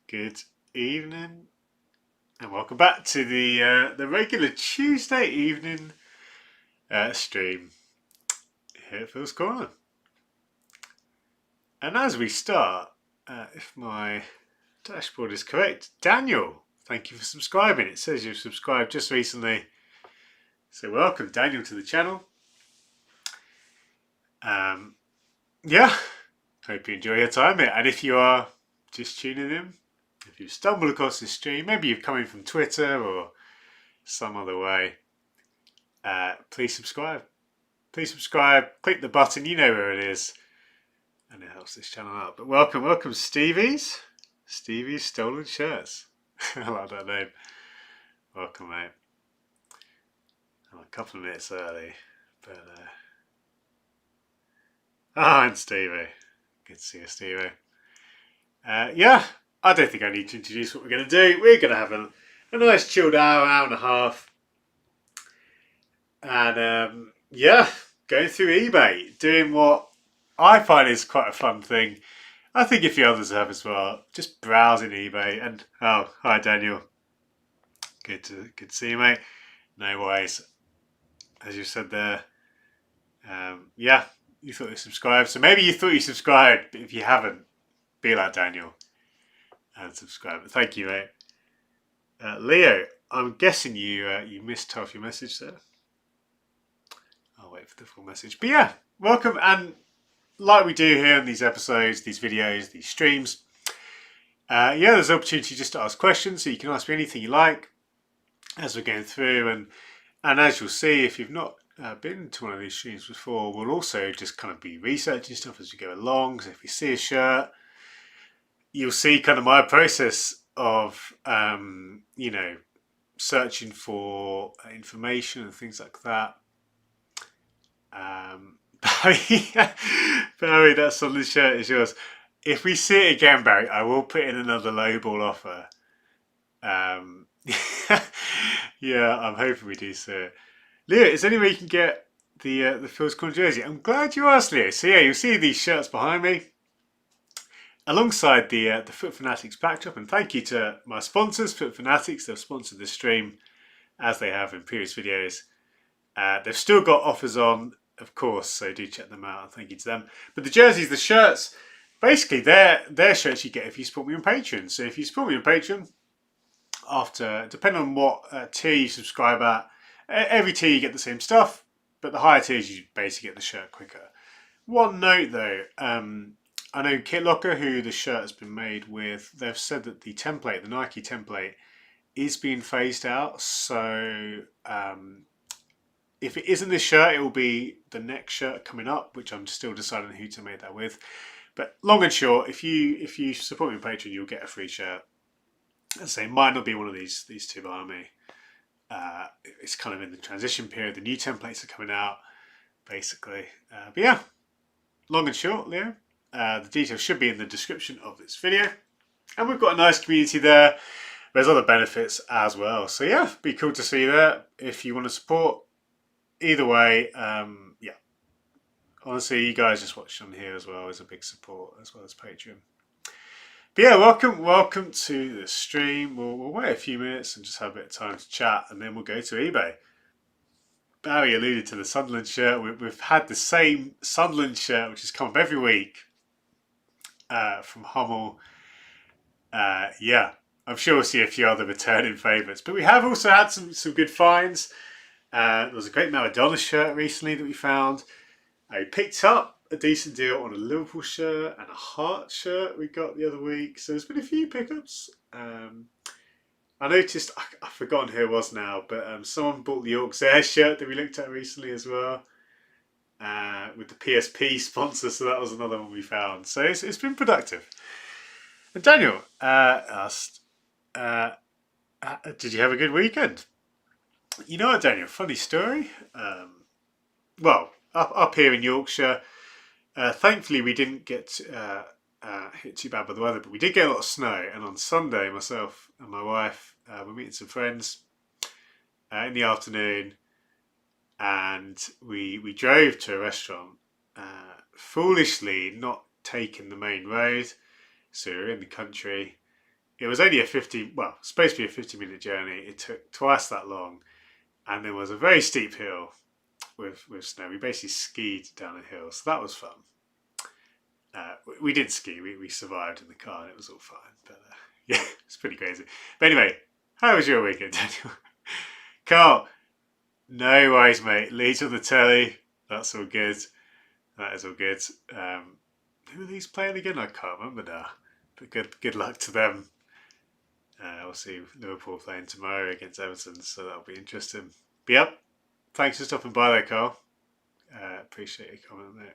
Good evening, and welcome back to the regular Tuesday evening stream here at Phil's Corner. And as we start, if my dashboard is correct, Daniel, thank you for subscribing. It says you've subscribed just recently, so welcome, Daniel, to the channel. Yeah, hope you enjoy your time here. And if you are just tuning in, if you stumble across this stream, maybe you've come in from Twitter or some other way, please subscribe. Please subscribe, click the button, you know where it is, and it helps this channel out. But welcome Stevie's Stolen Shirts. I like that name. Welcome, mate. I'm a couple of minutes early, but and Stevie. Good to see you, Stevie. Yeah, I don't think I need to introduce what we're going to do. We're going to have a nice chilled hour and a half. And yeah, going through eBay, doing what I find is quite a fun thing. I think a few others have as well. Just browsing eBay. And oh, hi Daniel. Good to see you, mate. No worries. As you said there, yeah, you thought you subscribed. So maybe you thought you subscribed, but if you haven't, be like Daniel and subscribe. But thank you, mate. Leo, I'm guessing you missed half your message there. I'll wait for the full message. But yeah, welcome. And like we do here in these episodes, these videos, these streams, yeah, there's an opportunity just to ask questions. So you can ask me anything you like as we're going through. And as you'll see, if you've not been to one of these streams before, we'll also just kind of be researching stuff as we go along. So if you see a shirt, you'll see kind of my process of, you know, searching for information and things like that. Barry, that's on the shirt is yours. If we see it again, Barry, I will put in another lowball offer. Yeah, I'm hoping we do see it. Leo, is there any way you can get the Phil's Corner jersey? I'm glad you asked, Leo. So yeah, you'll see these shirts behind me, alongside the Foot Fanatics backdrop. And thank you to my sponsors, Foot Fanatics. They've sponsored this stream, as they have in previous videos. They've still got offers on, of course, so do check them out. Thank you to them. But the jerseys, the shirts, basically they're shirts you get if you support me on Patreon. So if you support me on Patreon, depending on what tier you subscribe at, every tier you get the same stuff, but the higher tiers you basically get the shirt quicker. One note though, I know Kit Locker, who the shirt has been made with, they've said that the template, the Nike template, is being phased out. So if it isn't this shirt, it will be the next shirt coming up, which I'm still deciding who to make that with. But long and short, if you support me on Patreon, you'll get a free shirt. As I say, it might not be one of these two behind me. It's kind of in the transition period. The new templates are coming out, basically. But yeah, long and short, Leo. The details should be in the description of this video. And we've got a nice community there. There's other benefits as well. So yeah, be cool to see you there if you want to support. Either way, yeah. Honestly, you guys just watching on here as well is a big support, as well as Patreon. But yeah, welcome to the stream. We'll wait a few minutes and just have a bit of time to chat, and then we'll go to eBay. Barry alluded to the Sunderland shirt. We've had the same Sunderland shirt, which has come up every week from Hummel. Yeah, I'm sure we'll see a few other returning favourites. But we have also had some good finds. There was a great Maradona shirt recently that we found. I picked up a decent deal on a Liverpool shirt and a Heart shirt we got the other week. So there's been a few pickups. I noticed, I've forgotten who it was now, but someone bought the York's Air shirt that we looked at recently as well. With the PSP sponsor, so that was another one we found. So it's been productive. And Daniel asked, did you have a good weekend? You know what, Daniel? Funny story. Well, up here in Yorkshire, thankfully we didn't get hit too bad by the weather, but we did get a lot of snow. And on Sunday, myself and my wife were meeting some friends in the afternoon, and we drove to a restaurant. Foolishly, not taking the main road, so we were in the country. it was only supposed to be a 50-minute journey. It took twice that long, and there was a very steep hill with snow. We basically skied down a hill, so that was fun. We didn't ski. We survived in the car, and it was all fine. But yeah, it's pretty crazy. But anyway, how was your weekend, Daniel? Carl, no worries, mate. Leeds on the telly. That's all good. That is all good. Who are these playing again? I can't remember now. But good luck to them. We'll see Liverpool playing tomorrow against Everton, so that'll be interesting. But yep, thanks for stopping by there, Carl. Appreciate your comment there.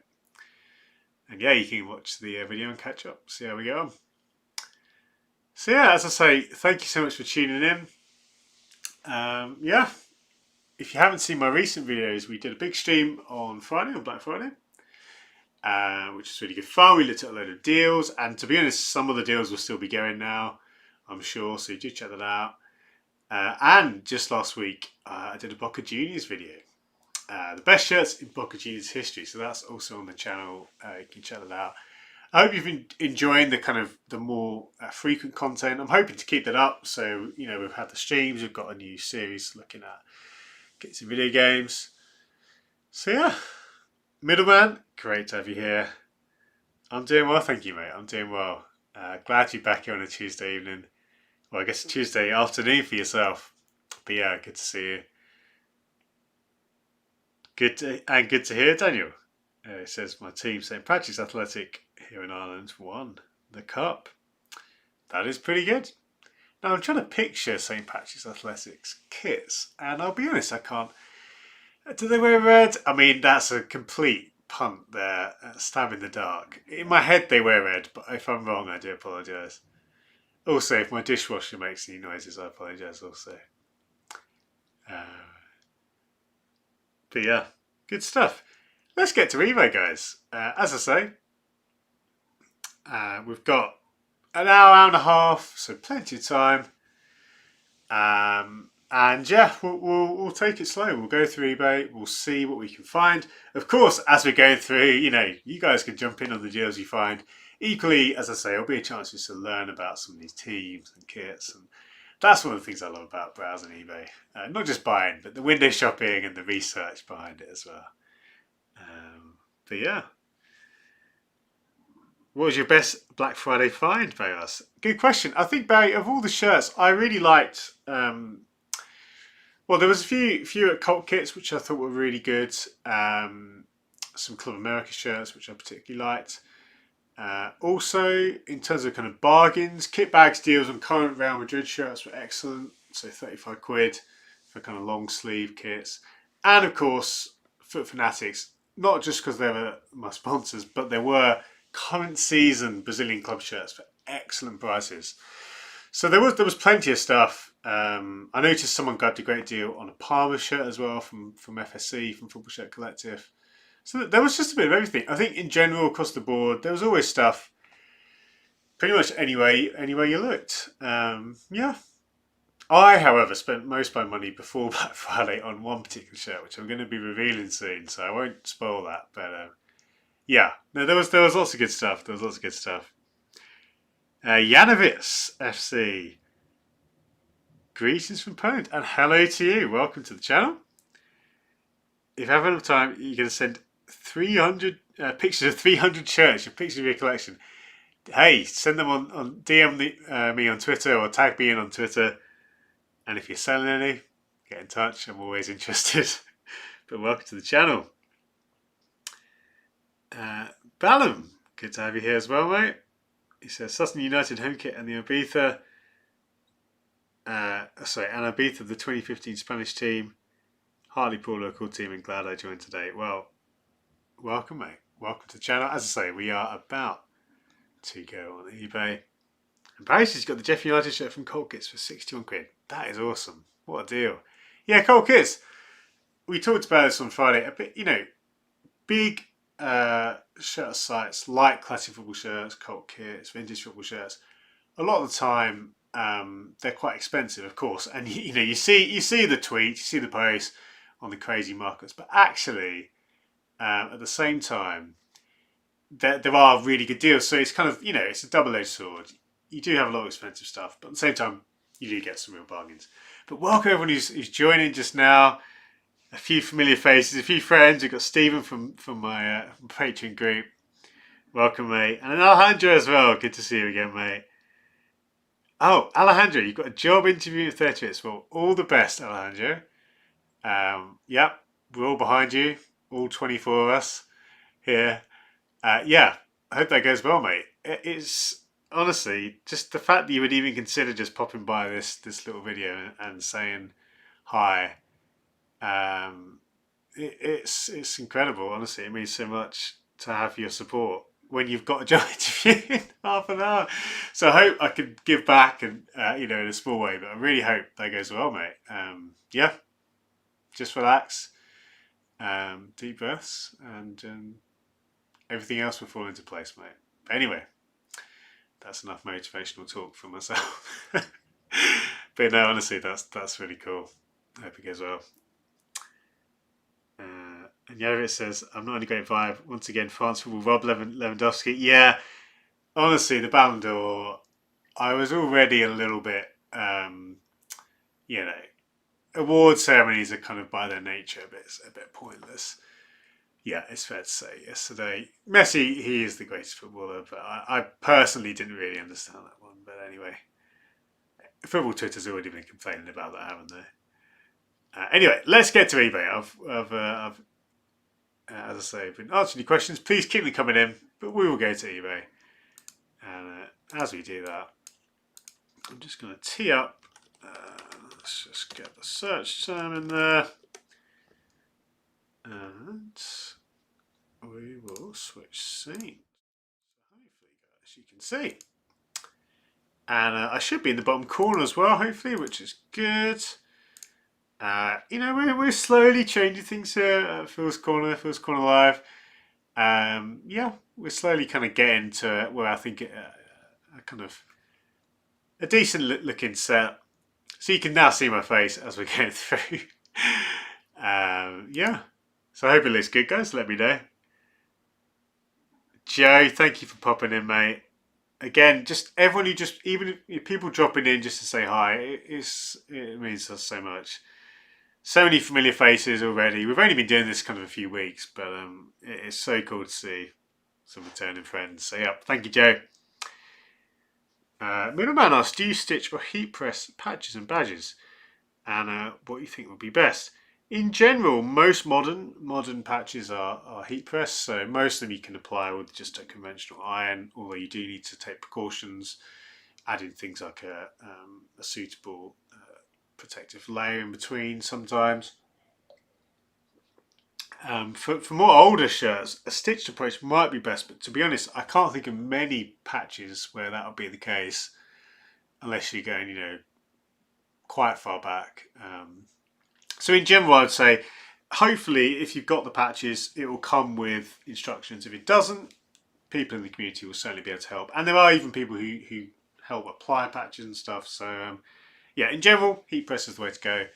And yeah, you can watch the video and catch up, see how we go on. So yeah, as I say, thank you so much for tuning in. Yeah, if you haven't seen my recent videos, we did a big stream on Friday, on Black Friday, which is really good fun. We looked at a load of deals, and to be honest, some of the deals will still be going now, I'm sure, so do check that out. And just last week, I did a Boca Juniors video. The best shirts in Boca Juniors history, so that's also on the channel. You can check that out. I hope you've been enjoying the more frequent content. I'm hoping to keep that up. So we've had the streams, we've got a new series looking at getting some video games. So yeah, Middleman, great to have you here. I'm doing well, thank you, mate. I'm doing well. Glad to be back here on a Tuesday evening. Well, I guess Tuesday afternoon for yourself. But yeah, good to see you. Good to hear, Daniel. It says my team, St Patrick's Athletic, here in Ireland, won the cup. That is pretty good. Now I'm trying to picture St Patrick's Athletics kits, and I'll be honest, I can't. Do they wear red? I mean, that's a complete punt there, stab in the dark. In my head, they wear red, but if I'm wrong, I do apologise. Also, if my dishwasher makes any noises, I apologise also. But yeah, good stuff. Let's get to eBay, guys. As I say, we've got an hour and a half, so plenty of time. And yeah, we'll take it slow. We'll go through eBay. We'll see what we can find. Of course, as we're going through, you guys can jump in on the deals you find. Equally, as I say, it'll be a chance just to learn about some of these teams and kits, and that's one of the things I love about browsing eBay. Not just buying, but the window shopping and the research behind it as well. But yeah. What was your best Black Friday find, Barry? Good question. I think, Barry, of all the shirts, I really liked... well, there was a few at Cult Kits, which I thought were really good. Some Club America shirts, which I particularly liked. Also, in terms of kind of bargains, Kit Bags deals on current Real Madrid shirts were excellent. So 35 quid for kind of long sleeve kits. And of course, Foot Fanatics, not just because they were my sponsors, but there were current season Brazilian club shirts for excellent prices. So there was plenty of stuff. I noticed someone got a great deal on a Parma shirt as well from FSC, from Football Shirt Collective. So there was just a bit of everything. I think in general, across the board, there was always stuff pretty much anywhere you looked. Yeah. I, however, spent most of my money before Black Friday on one particular shirt, which I'm going to be revealing soon, so I won't spoil that. But yeah, no, there was lots of good stuff. Janovic FC. Greetings from Poland, and hello to you. Welcome to the channel. If you have enough time, you're going to send 300 pictures of 300 shirts, your pictures of your collection. Hey, send them on DM me on Twitter or tag me in on Twitter. And if you're selling any, get in touch. I'm always interested. But welcome to the channel. Ballum, good to have you here as well, mate. He says Sutton United home kit and the Ibiza. And Ibiza, the 2015 Spanish team. Hartlepool local team, and glad I joined today. Well, welcome, mate. Welcome to the channel. As I say, we are about to go on eBay. And Barry's got the Jeff United shirt from Colt Kits for 61 quid. That is awesome. What a deal. Yeah, Colt Kits. We talked about this on Friday. A bit, big shirt sites like Classic Football Shirts, Colt Kits, Vintage Football Shirts. A lot of the time, they're quite expensive, of course. And you see the tweets, you see the posts on the crazy markets, but actually, at the same time, there are really good deals. So it's kind of, it's a double-edged sword. you do have a lot of expensive stuff, but at the same time, you do get some real bargains. But welcome everyone who's joining just now. A few familiar faces, a few friends. We've got Stephen from my Patreon group. Welcome, mate. And Alejandro as well. Good to see you again, mate. Oh, Alejandro, you've got a job interview in 30 minutes. Well, all the best, Alejandro. Yep, we're all behind you. All 24 of us here. Yeah, I hope that goes well, mate. It's honestly just the fact that you would even consider just popping by this little video and saying hi. It's incredible, honestly. It means so much to have your support when you've got a job interview in half an hour. So I hope I can give back and in a small way, but I really hope that goes well, mate. Yeah, just relax, deep breaths, and everything else will fall into place, mate. But anyway, that's enough motivational talk for myself. But no, honestly, that's really cool. I hope it goes well. And Yovit says, I'm not only great vibe. Once again, France will Rob Lewandowski. Yeah, honestly, the Ballon d'Or, I was already a little bit, award ceremonies are kind of by their nature a bit pointless. Yeah, it's fair to say. Yesterday, Messi, he is the greatest footballer, but I personally didn't really understand that one. But anyway, football Twitter's already been complaining about that, haven't they? Anyway, let's get to eBay. I've as I say, been answering your questions. Please keep them coming in, but we will go to eBay. And as we do that, I'm just going to tee up. Let's just get the search term in there. And we will switch scenes. Hopefully, as you can see. And I should be in the bottom corner as well, hopefully, which is good. We're slowly changing things here at Phil's Corner Live. Yeah, we're slowly kind of getting to where I think a kind of a decent looking set. So you can now see my face as we're going through. Yeah, so I hope it looks good, guys. Let me know. Joe, thank you for popping in, mate. Again, just everyone who even if people dropping in just to say hi, it means us so much. So many familiar faces already. We've only been doing this kind of a few weeks, but it's so cool to see some returning friends. So yeah, thank you, Joe. Middleman asks, do you stitch or heat press patches and badges? And what you think would be best? In general, most modern patches are heat press, so most of them you can apply with just a conventional iron, although you do need to take precautions, adding things like a suitable protective layer in between sometimes. For more older shirts, a stitched approach might be best, but to be honest, I can't think of many patches where that would be the case, unless you're going, quite far back. So in general, I'd say, hopefully, if you've got the patches, it will come with instructions. If it doesn't, people in the community will certainly be able to help, and there are even people who help apply patches and stuff. So yeah, in general, heat press is the way to go.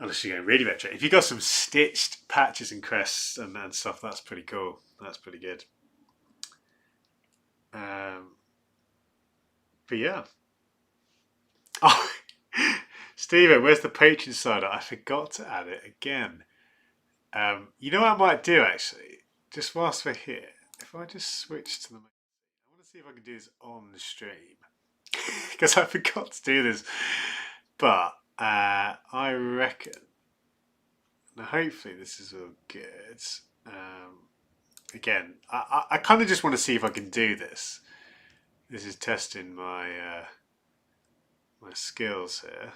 Unless you're going really retro. If you've got some stitched patches and crests and stuff, that's pretty cool. That's pretty good. But yeah. Oh, Steven, where's the Patreon side? I forgot to add it again. You know what I might do actually? Just whilst we're here, if I just switch to the... I want to see if I can do this on the stream. Because I forgot to do this. But... I reckon, now hopefully this is all good. Again, I kind of just want to see if I can do this. This is testing my my skills here.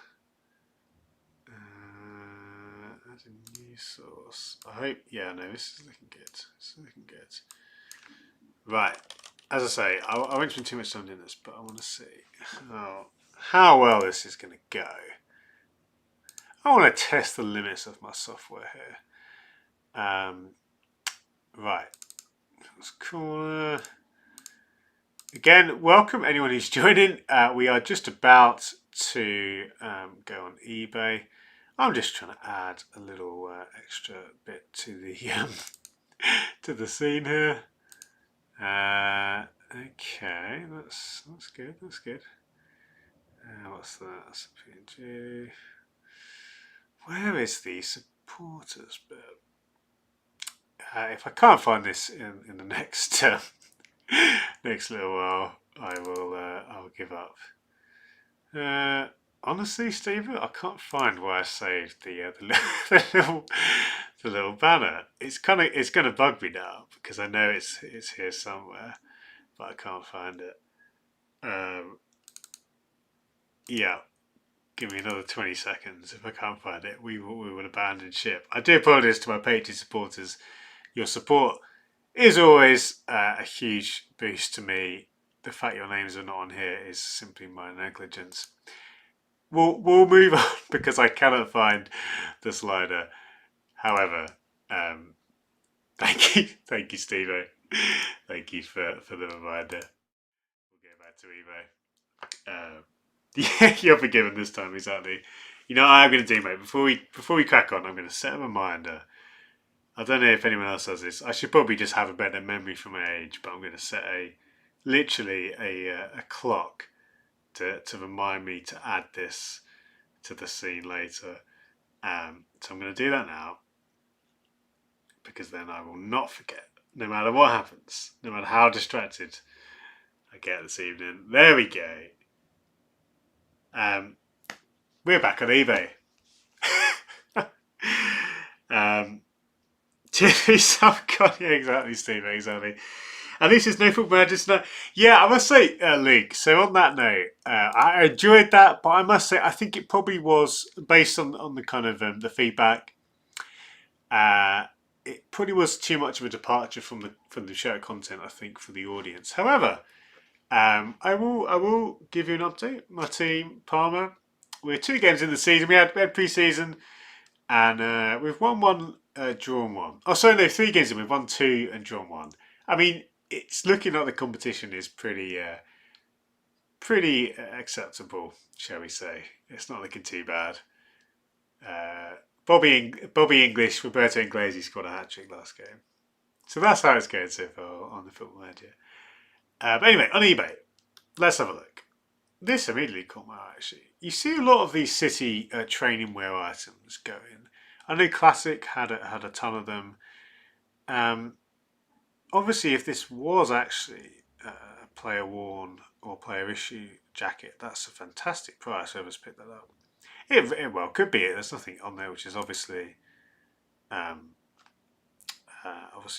Add a new source. I hope, yeah, no, this is looking good. This is looking good. Right, as I say, I won't spend too much time doing this, but I want to see how well this is going to go. I want to test the limits of my software here. Right. Corner. Again, welcome anyone who's joining. We are just about to go on eBay. I'm just trying to add a little extra bit to the to the scene here. Okay, that's good. That's good. What's that? That's a PNG. Where is the supporters bit? If I can't find this in the next next little while, I'll give up. Honestly, Stephen, I can't find where I saved the little the little banner. It's gonna bug me now because I know it's here somewhere, but I can't find it. Yeah, give me another 20 seconds. If I can't find it, we will abandon ship. I do apologise to my Patriot supporters. Your support is always a huge boost to me. The fact your names are not on here is simply my negligence. We'll move on because I cannot find the slider. However, thank you, Steve. Thank you for the reminder. We'll go back to eBay. Yeah, you're forgiven this time, exactly. You know what I'm going to do, mate? Before we crack on, I'm going to set a reminder. I don't know if anyone else does this. I should probably just have a better memory for my age, but I'm going to set literally a clock to remind me to add this to the scene later. So I'm going to do that now because then I will not forget, no matter what happens, no matter how distracted I get this evening. There we go. We're back on eBay. Yeah, exactly, Steve, exactly. And this is no football manager. Yeah, I must say, Luke. So on that note, I enjoyed that, but I must say, I think it probably was based on the kind of the feedback. It probably was too much of a departure from the show content, I think, for the audience. However, I will give you an update. My team, Palmer, we're 2 games in the season. We had pre-season, and we've won 1, drawn 1. Oh, sorry, no, 3 games in. We've won 2 and drawn 1. I mean, it's looking like the competition is pretty acceptable, shall we say? It's not looking too bad. Bobby English, Roberto Inglesi scored a hat-trick last game. So that's how it's going so far on the Football Manager. But anyway, on eBay, let's have a look. This immediately caught my eye, actually. You see a lot of these City training wear items going. I know Classic had a ton of them. Obviously, if this was actually a player worn or player issue jacket, that's a fantastic price. Whoever's picked that up. It well could be. There's nothing on there which is obviously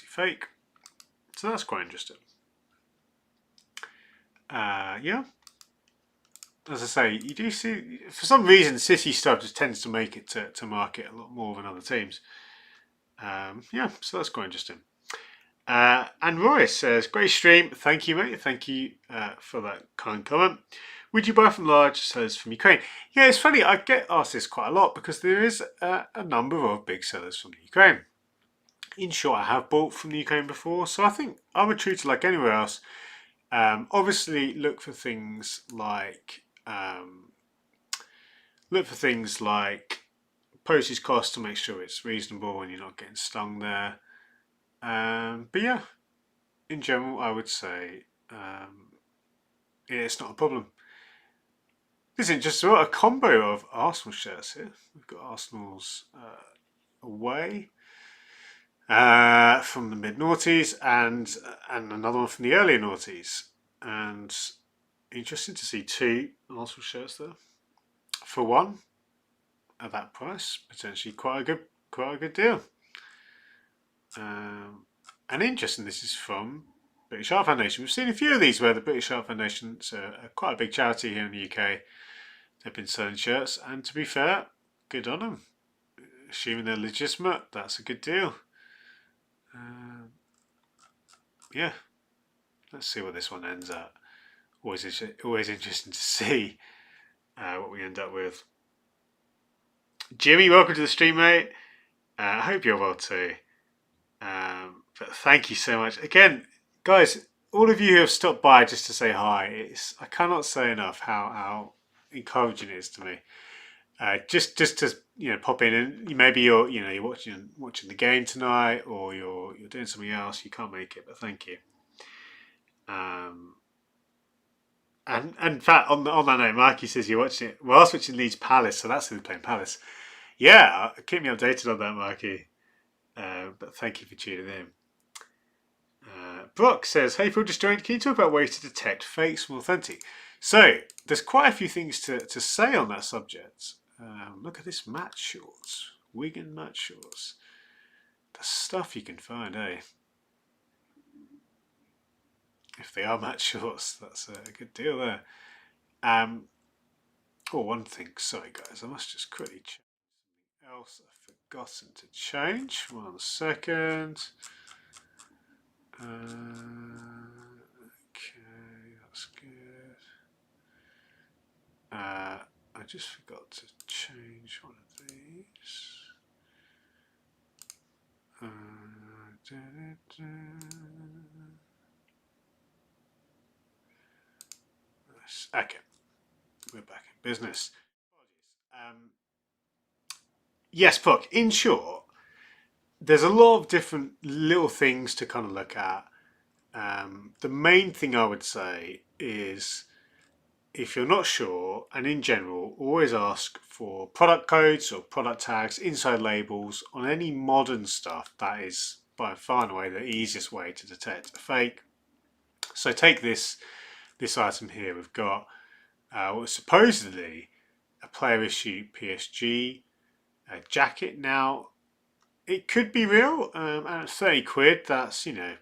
fake. So that's quite interesting. Yeah. As I say, you do see, for some reason, City stuff just tends to make it to market a lot more than other teams. Yeah, so that's quite interesting. And Royce says, great stream. Thank you, mate. Thank you for that kind comment. Would you buy from large? Says from Ukraine. Yeah, it's funny. I get asked this quite a lot because there is a number of big sellers from the Ukraine. In short, I have bought from the Ukraine before, so I think I would treat it like anywhere else. Obviously, look for things like postage costs to make sure it's reasonable and you're not getting stung there. But yeah, in general, I would say it's not a problem. This is just a combo of Arsenal shirts here. We've got Arsenal's away from the mid-noughties and another one from the earlier noughties. And interesting to see 2 Arsenal shirts there for 1 at that price. Potentially quite a good deal. And interesting, this is from British Heart Foundation. We've seen a few of these where the British Heart Foundation is quite a big charity here in the UK. They've been selling shirts, and to be fair, good on them. Assuming they're legitimate, that's a good deal. Yeah, let's see what this one ends at. Always interesting to see what we end up with. Jimmy, welcome to the stream, mate. I hope you're well too. But thank you so much again, guys. All of you who have stopped by just to say hi. I cannot say enough how encouraging it is to me. Just to pop in, and maybe you're watching the game tonight, or you're doing something else. You can't make it, but thank you. And in fact, on that note, Mikey says you're watching it. We're also watching Leeds Palace, so that's who's playing Palace. Yeah, keep me updated on that, Mikey. But thank you for tuning in. Brock says, "Hey, Phil, just joined. Can you talk about ways to detect fakes from authentic?" So there's quite a few things to say on that subject. Look at this match shorts, Wigan match shorts. The stuff you can find, eh? If they are match shorts, that's a good deal there. One thing, sorry guys, I must just quickly check something else I've forgotten to change. 1 second. Okay, that's good. I just forgot to change one of these. Okay, we're back in business. Yes, Puck, in short, there's a lot of different little things to kind of look at. The main thing I would say is if you're not sure, and in general, always ask for product codes or product tags, inside labels on any modern stuff. That is by far and away the easiest way to detect a fake. So take this item here. We've got what's supposedly a player issue PSG jacket. Now it could be real, and at 30 quid, that's, even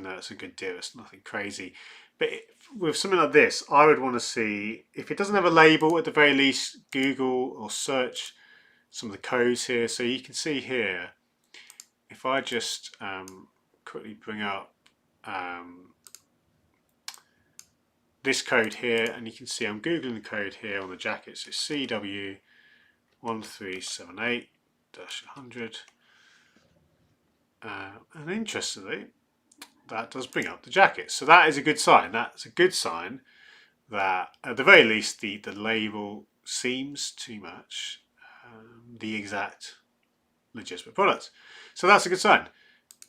though it's a good deal, it's nothing crazy. But with something like this, I would want to see, if it doesn't have a label, at the very least, Google or search some of the codes here. So you can see here, if I just quickly bring up this code here, and you can see I'm Googling the code here on the jacket. So CW1378-100. And interestingly, that does bring up the jacket. So that is a good sign. That's a good sign that at the very least the label seems to match the exact legitimate product. So that's a good sign.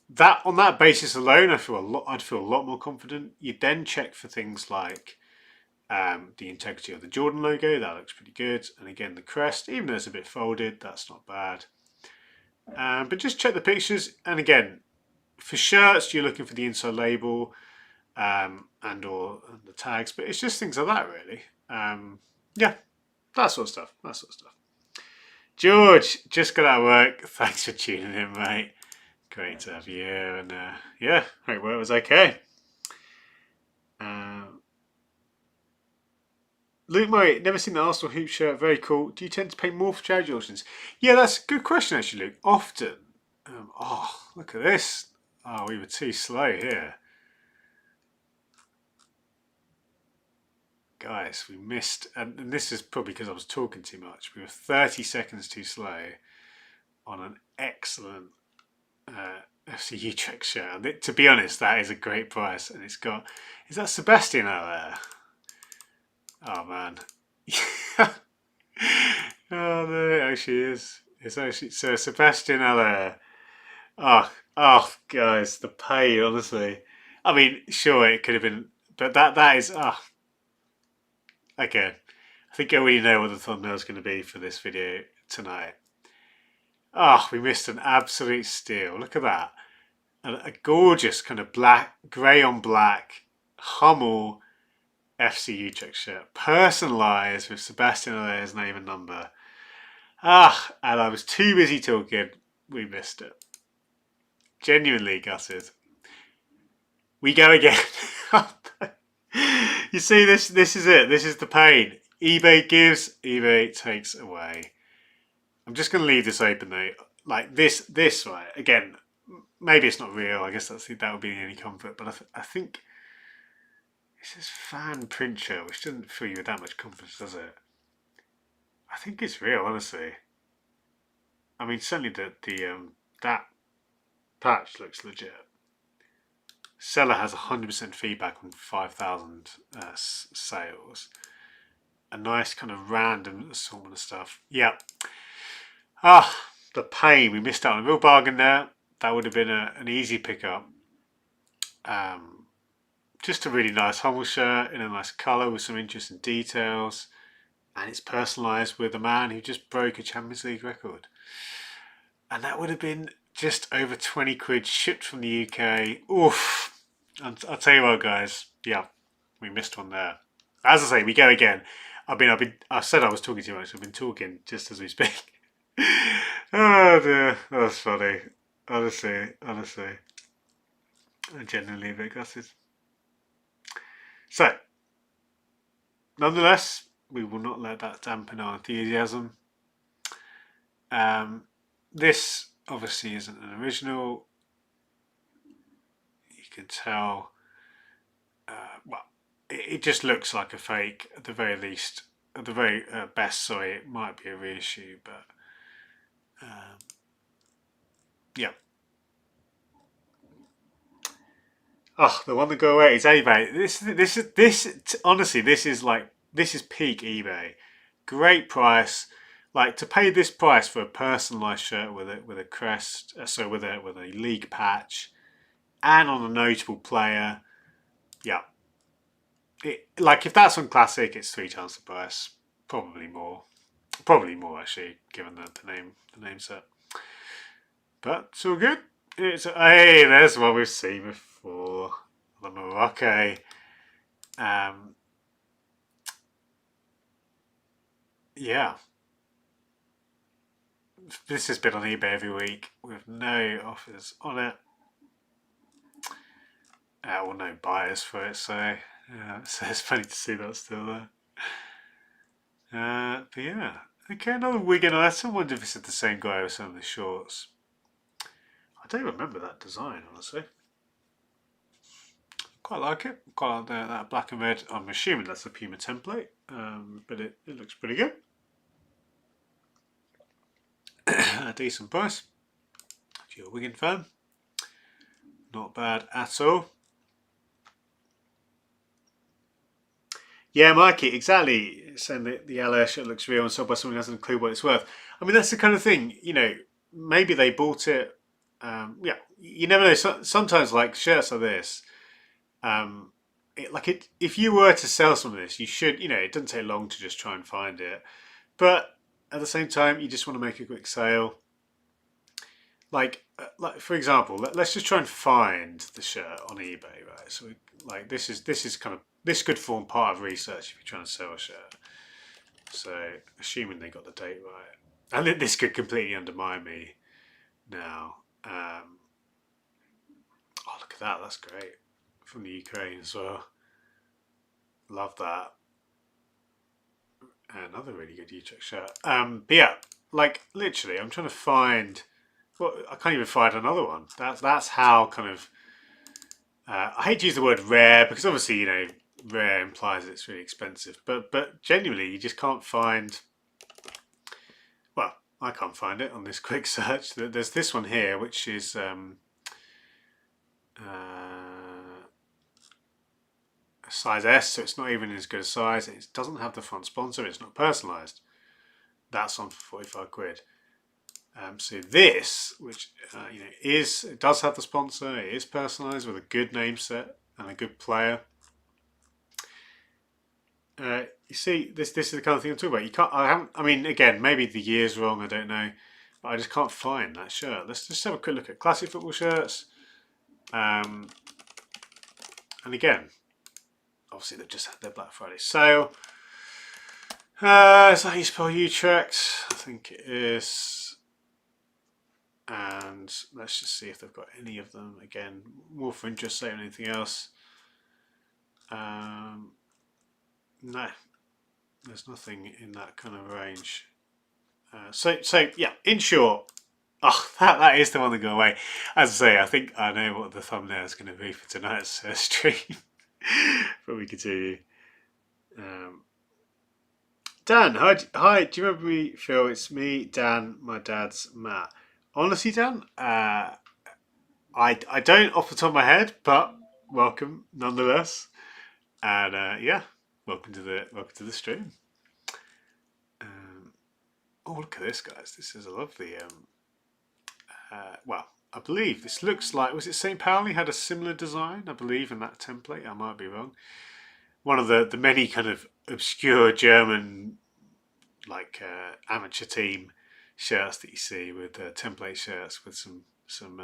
That on that basis alone, I'd feel a lot more confident. You then check for things like the integrity of the Jordan logo. That looks pretty good. And again, the crest, even though it's a bit folded, that's not bad. But just check the pictures. And again, for shirts, you're looking for the inside label and the tags. But it's just things like that, really. Yeah, that sort of stuff. George, just got out of work. Thanks for tuning in, mate. Great to have you here. And yeah, hope it was okay. Luke Murray, never seen the Arsenal hoop shirt. Very cool. Do you tend to pay more for charity auctions? Yeah, that's a good question, actually, Luke. Often. Look at this. Oh, we were too slow here. Guys, we missed, and this is probably because I was talking too much. We were 30 seconds too slow on an excellent FC Utrecht shirt. And to be honest, that is a great price. And it's got, is that Sebastian out there? Oh, man. Oh, no, it actually is. It's actually, so Sebastian Aller. Oh, guys, the pain, honestly. I mean, sure, it could have been, but that is, okay. I think I already know what the thumbnail is going to be for this video tonight. We missed an absolute steal. Look at that. A gorgeous kind of black, grey on black, Hummel FC Utrecht shirt. Personalised with Sebastian Aller's name and number. And I was too busy talking. We missed it. Genuinely gutted. We go again. You see, this is it. This is the pain. eBay gives, eBay takes away. I'm just going to leave this open though. Like this right again. Maybe it's not real. I guess that would be the only comfort. But I think this is fan print shirt, which doesn't fill you with that much confidence, does it? I think it's real, honestly. I mean, certainly that patch looks legit. Seller has 100% feedback on 5,000 sales. A nice kind of random assortment of stuff. Yeah. The pain. We missed out on a real bargain there. That would have been an easy pickup. just a really nice Hummel shirt in a nice colour with some interesting details, and it's personalised with a man who just broke a Champions League record. And that would have been just over 20 quid shipped from the UK. Oof. And I'll tell you what, guys. Yeah, we missed one there. As I say, we go again. I said I was talking too much. I've been talking just as we speak. Oh dear, that's funny. Honestly, I'm genuinely a bit gutted. So, nonetheless, we will not let that dampen our enthusiasm. This obviously isn't an original. You can tell. Well, it just looks like a fake at the very least. At the very best, sorry, it might be a reissue, but yeah. Oh, the one that go away is eBay. Honestly, this is peak eBay. Great price. Like to pay this price for a personalised shirt with a crest, so with a league patch, and on a notable player. Yeah, like if that's on classic, it's 3 times the price. Probably more. Probably more actually, given the name set. But it's all good. Hey, there's what we've seen before. The Morocco. Yeah. This has been on eBay every week with no offers on it. Or no buyers for it, so it's funny to see that still there. But yeah. Okay, another Wigan item. I wonder if this is the same guy with some of the shorts. I don't remember that design, honestly. Quite like it. Quite like that black and red. I'm assuming that's a Puma template, but it looks pretty good. A decent price if you're a Wigan fan. Not bad at all. Yeah, Mikey, exactly. Saying that the LA shirt looks real and sold by someone who hasn't a clue what it's worth. I mean, that's the kind of thing, maybe they bought it. Yeah, you never know. Sometimes, like shirts like this, if you were to sell some of this, you should, it doesn't take long to just try and find it. But at the same time, you just want to make a quick sale. Like for example, let's just try and find the shirt on eBay, right? So, this could form part of research if you're trying to sell a shirt. So, assuming they got the date right, and this could completely undermine me now. Oh, look at that! That's great from the Ukraine as well. Love that. Another really good Utrecht shirt. But yeah, like literally, I'm trying to find. Well, I can't even find another one. That's how kind of. I hate to use the word rare because obviously rare implies it's really expensive, but genuinely you just can't find. Well, I can't find it on this quick search. There's this one here, which is a size S, so it's not even as good a size. It doesn't have the front sponsor. It's not personalised. That's on for 45 quid. So this, which it does have the sponsor. It is personalised with a good name set and a good player. You see, this is the kind of thing I'm talking about. You can't. I mean, again, maybe the year's wrong. I don't know, but I just can't find that shirt. Let's just have a quick look at classic football shirts. And again, obviously they've just had their Black Friday sale. Is that how you spell Utrecht? I think it is. And let's just see if they've got any of them. Again, more for interest sake than anything else. No, there's nothing in that kind of range. So yeah, in short, that is the one to go away. As I say, I think I know what the thumbnail is going to be for tonight's stream. But we continue. Dan, hi. Do you remember me, Phil? It's me, Dan. My dad's Matt. Honestly, Dan, I don't off the top of my head, but welcome nonetheless. And yeah, welcome to the stream. Oh, look at this, guys! This is a lovely. Well, I believe this looks like, was it St. Pauli had a similar design, I believe, in that template? I might be wrong. One of the many kind of obscure German amateur team shirts that you see with template shirts with some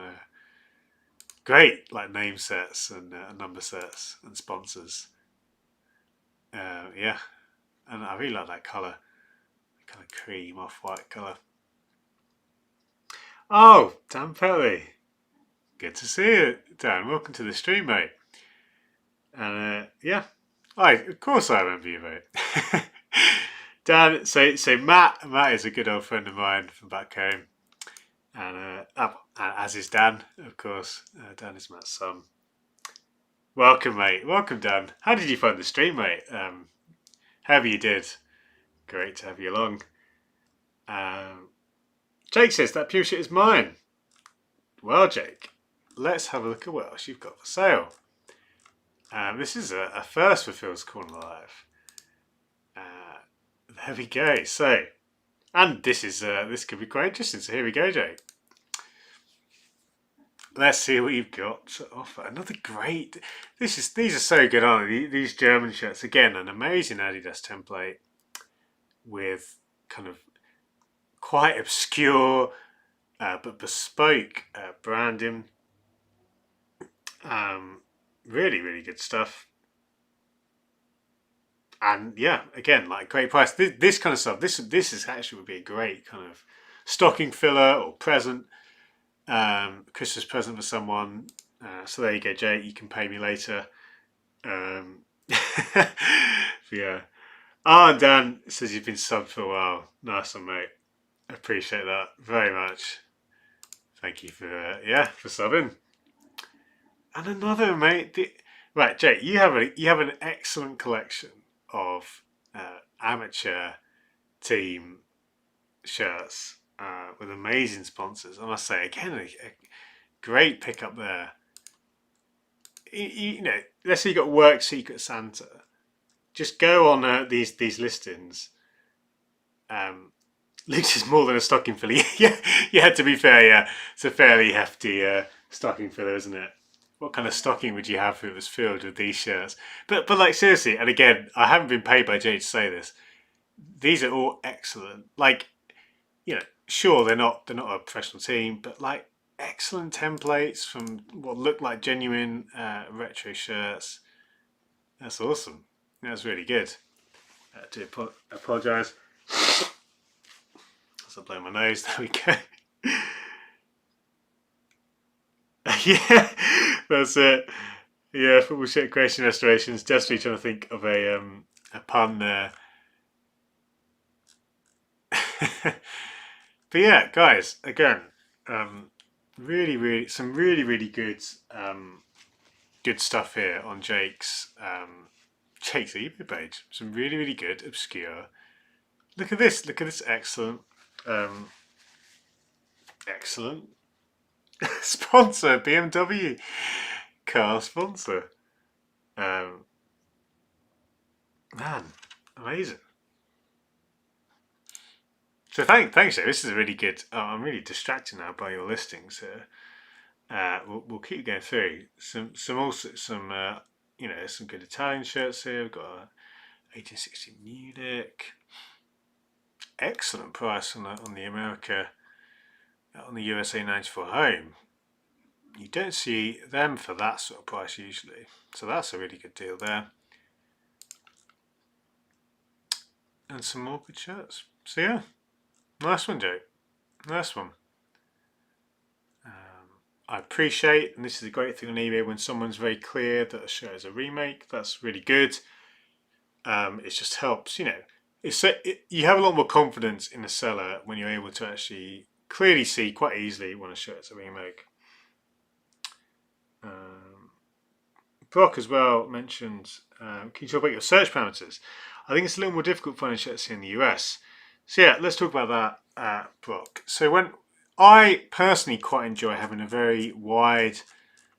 great like name sets and number sets and sponsors. Yeah, and I really like that colour, kind of cream off-white colour. Oh, Dan Pelly, good to see you, Dan. Welcome to the stream, mate. And yeah, of course I remember you, mate. Dan, so Matt is a good old friend of mine from back home, and as is Dan, of course. Dan is Matt's son. Welcome, mate. Welcome, Dan. How did you find the stream, mate? However you did, great to have you along. Jake says that pure shit is mine. Well, Jake, let's have a look at what else you've got for sale. This is a first for Phil's Corner Live. There we go. So, and this could be quite interesting. So here we go, Jake. Let's see what you've got to offer. Another great. These are so good, aren't they? These German shirts, again, an amazing Adidas template with kind of quite obscure but bespoke branding. Really, really good stuff. And yeah, again, like great price. This kind of stuff. This is actually would be a great kind of stocking filler or present. Christmas present for someone. So there you go, Jake. You can pay me later. Yeah. Oh, and Dan says you've been subbed for a while. Nice one, mate. Appreciate that very much. Thank you for subbing. And another, mate. Right, Jake. You have an excellent collection of amateur team shirts. With amazing sponsors. I must say, again, a great pickup there. You know, let's say you got Work Secret Santa. Just go on these listings. Looks is more than a stocking filler. Yeah, to be fair, yeah, it's a fairly hefty stocking filler, isn't it? What kind of stocking would you have if it was filled with these shirts? But like seriously, and again, I haven't been paid by Jay to say this. These are all excellent. Like, you know, sure they're not a professional team, but like excellent templates from what look like genuine retro shirts. That's awesome. That's really good. I do apologise. As I blow my nose, there we go. Yeah, that's it. Yeah, football shit creation restorations. Just trying to think of a pun there. But yeah, guys, again, really some really good good stuff here on Jake's eBay page. Some really good obscure. Look at this excellent excellent sponsor, BMW car sponsor. Man, amazing. So thanks, Joe. This is really good. Oh, I'm really distracted now by your listings here. We'll keep going through some good Italian shirts here. We've got 1860 Munich. Excellent price on the America on the USA 94 home. You don't see them for that sort of price usually, so that's a really good deal there. And some more good shirts. So yeah, nice one, Joe. Nice one. I appreciate, and this is a great thing on eBay, when someone's very clear that a shirt is a remake. That's really good. It just helps, you know. You have a lot more confidence in the seller when you're able to actually clearly see quite easily when a shirt is a remake. Brock as well mentioned, can you talk about your search parameters? I think it's a little more difficult finding shirts here in the US. So yeah, let's talk about that, Brock. So when I personally quite enjoy having a very wide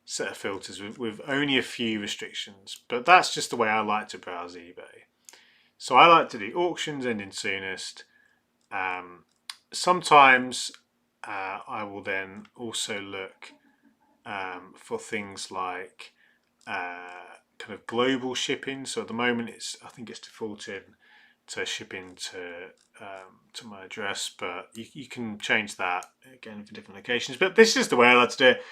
set of filters with only a few restrictions, but that's just the way I like to browse eBay. So I like to do auctions ending soonest. Sometimes I will then also look for things like kind of global shipping. So at the moment, I think it's defaulting to shipping to my address, but you can change that again for different locations. But this is the way I like to do it.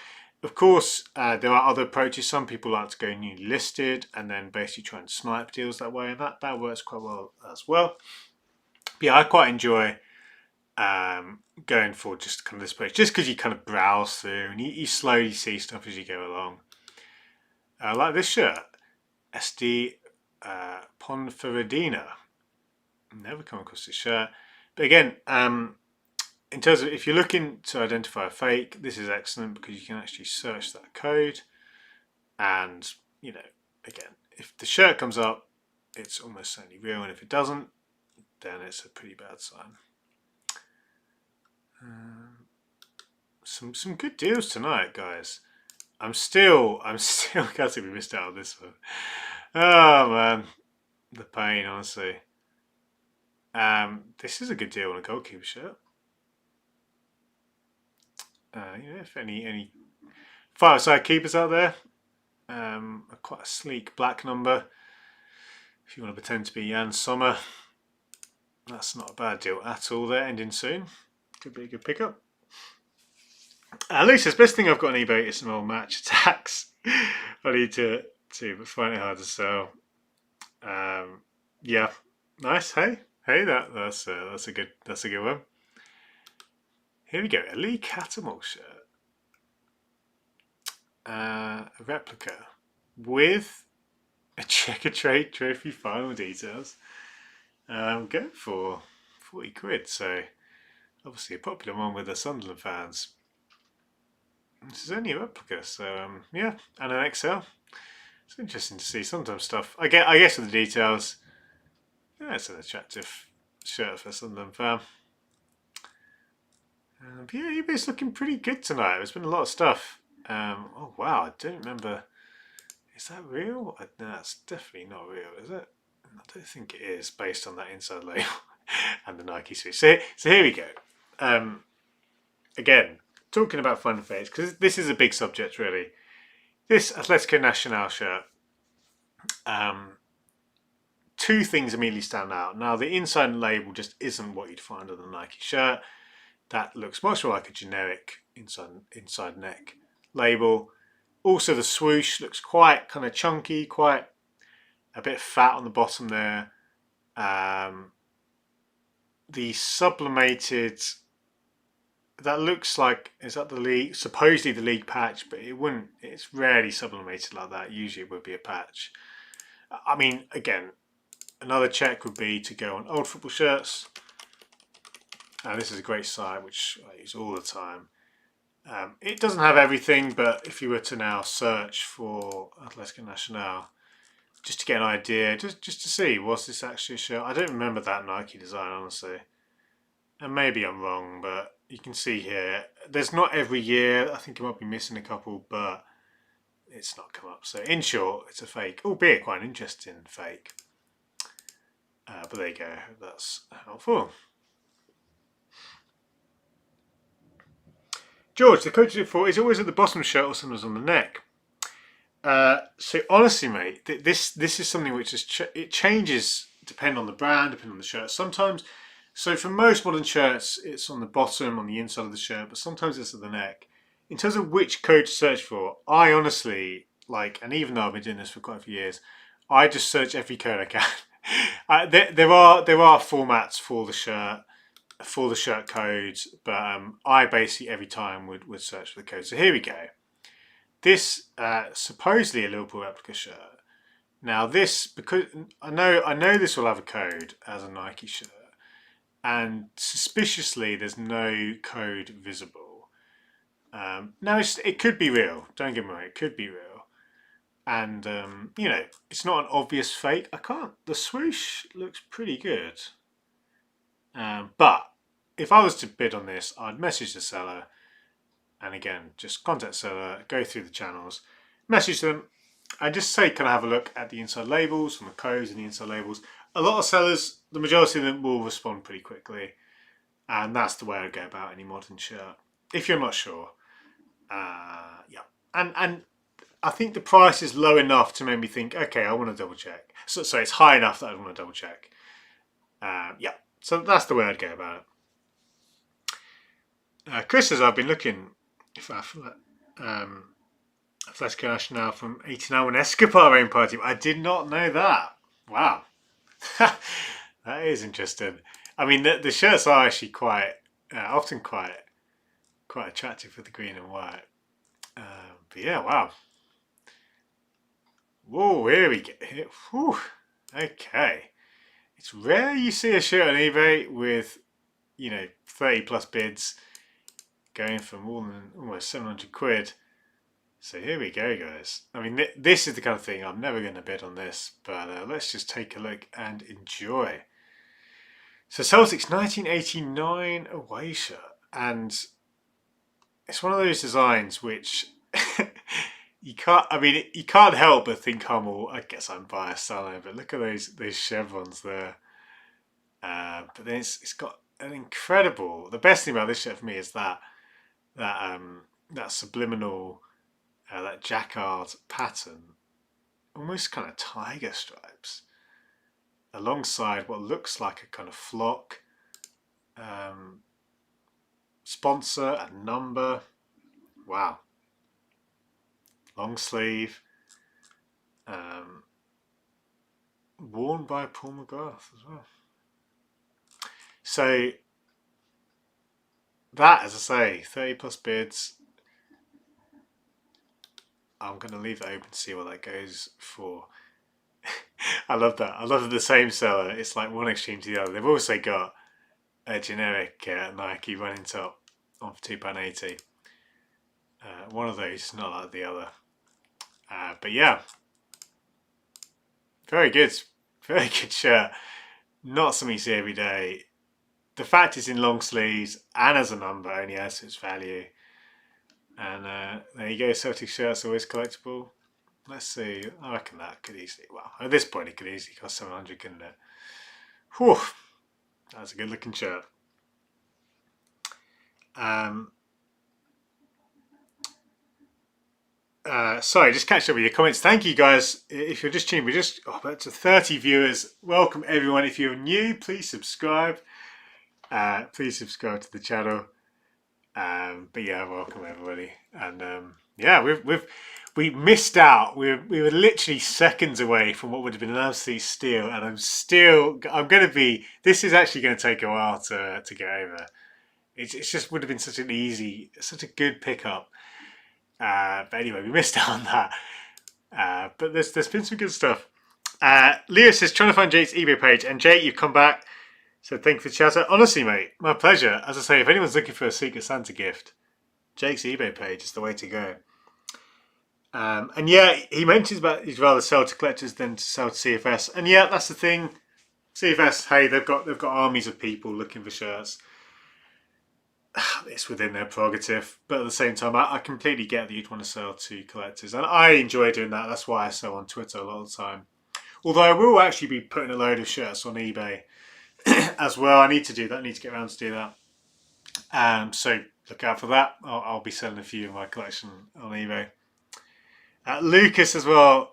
Of course, there are other approaches. Some people like to go newly listed and then basically try and snipe deals that way, and that works quite well as well. But yeah, I quite enjoy going for just kind of this approach, just because you kind of browse through and you slowly see stuff as you go along. Like this shirt, SD Ponferradina. Never come across this shirt, but again, in terms of if you're looking to identify a fake, this is excellent because you can actually search that code, and again, if the shirt comes up, it's almost certainly real, and if it doesn't, then it's a pretty bad sign. Some good deals tonight, guys. I'm still gutted we missed out on this one. Oh man, the pain, honestly. This is a good deal on a goalkeeper shirt. If any five-side keepers out there, quite a sleek black number. If you want to pretend to be Jan Sommer, that's not a bad deal at all. There, ending soon. Could be a good pickup. At least the best thing I've got on eBay is some old match attacks. I need to but find it hard to sell. Yeah, nice. Hey, that's a good one. Here we go, a Lee Cattermole shirt, a replica with a Checker Trade Trophy final details. Going for 40 quid, so obviously a popular one with the Sunderland fans. This is only a replica, so yeah, and an XL. It's interesting to see sometimes stuff. I guess with the details, yeah, it's an attractive shirt for a Sunderland fan. But yeah, eBay's looking pretty good tonight. There's been a lot of stuff. Oh wow, I don't remember. Is that real? No, that's definitely not real, is it? I don't think it is, based on that inside label and the Nike swoosh. So here we go. Again, talking about fun fakes, because this is a big subject, really. This Atletico Nacional shirt. Two things immediately stand out. Now, the inside label just isn't what you'd find on a Nike shirt. That looks much more like a generic inside neck label. Also, the swoosh looks quite kind of chunky, quite a bit fat on the bottom there. The sublimated, that looks like, is that the league? Supposedly the league patch, but it wouldn't. It's rarely sublimated like that. Usually it would be a patch. I mean, again, another check would be to go on old football shirts. This is a great site which I use all the time. It doesn't have everything, but if you were to now search for Atletico Nacional, just to get an idea, just to see, was this actually a shirt? I don't remember that Nike design, honestly. And maybe I'm wrong, but you can see here, there's not every year. I think it might be missing a couple, but it's not come up. So in short, it's a fake, albeit quite an interesting fake. But there you go, that's helpful. George, the coach for is always at the bottom of the shirt or sometimes on the neck. So honestly, mate, this is something which it changes depending on the brand, depending on the shirt. Sometimes, so for most modern shirts, it's on the bottom, on the inside of the shirt, but sometimes it's at the neck. In terms of which code to search for, I honestly and even though I've been doing this for quite a few years, I just search every code I can. There are formats for the shirt codes, but I basically every time would search for the code. So here we go. This supposedly a Liverpool replica shirt. Now this, because I know this will have a code as a Nike shirt, and suspiciously there's no code visible. Now it could be real. Don't get me wrong, it could be real, and it's not an obvious fake. The swoosh looks pretty good. But if I was to bid on this, I'd message the seller, and again, just contact seller, go through the channels, message them, and just say, can I have a look at the inside labels and the codes and the inside labels? A lot of sellers, the majority of them will respond pretty quickly. and that's the way I'd go about any modern shirt. If you're not sure, yeah, and I think the price is low enough to make me think, okay, I want to double check. So it's high enough that I want to double check. Yeah, so that's the way I'd go about it. Chris says I've been looking if I feel like, Atletico Nacional from 89 when Escobar rain party. I did not know that. Wow, that is interesting. I mean, the shirts are actually quite often quite attractive with the green and white. But yeah, wow. Whoa, here we get here. Whew. Okay, it's rare you see a shirt on eBay with 30 plus bids going for more than almost 700 quid. So here we go, guys. I mean, this is the kind of thing I'm never going to bid on this, but let's just take a look and enjoy. So Celtic's 1989 away shirt, and it's one of those designs which you can't help but think Hummel. I guess I'm biased, aren't I? But look at those chevrons there. But then it's got an incredible. The best thing about this shirt for me is that subliminal, that jacquard pattern, almost kind of tiger stripes, alongside what looks like a kind of flock, sponsor and number. Wow. Long sleeve, worn by Paul McGrath as well. So that, as I say, 30 plus bids. I'm going to leave it open to see what that goes for. I love that. I love the same seller. It's like one extreme to the other. They've also got a generic Nike running top on for £2.80. One of those, not like the other. But yeah, very good. Very good shirt. Not something you see every day. The fact it's in long sleeves and as a number only adds to its value. And there you go, Celtic shirts always collectible. Let's see, I reckon that could easily, well, at this point it could easily cost 700, couldn't it? Whew, that's a good looking shirt. Sorry, just catch up with your comments. Thank you guys. If you're just tuning, we're just about to 30 viewers. Welcome everyone. If you're new, please subscribe. Please subscribe to the channel. But yeah, welcome everybody. And yeah, we missed out. We were literally seconds away from what would have been an absolute steal, and I'm going to be. This is actually going to take a while to get over. It just would have been such a good pickup. But anyway, we missed out on that. But there's been some good stuff. Leo says trying to find Jake's eBay page, and Jake, you've come back. So thank you for the shout out. Honestly, mate, my pleasure. As I say, if anyone's looking for a Secret Santa gift, Jake's eBay page is the way to go. And yeah, he mentions about he'd rather sell to collectors than to sell to CFS. And yeah, that's the thing. CFS, hey, they've got armies of people looking for shirts. It's within their prerogative, but at the same time, I completely get that you'd want to sell to collectors, and I enjoy doing that. That's why I sell on Twitter a lot of the time. Although I will actually be putting a load of shirts on eBay as well. I need to do that. I need to get around to do that. So look out for that. I'll be selling a few of my collection on eBay. Lucas as well.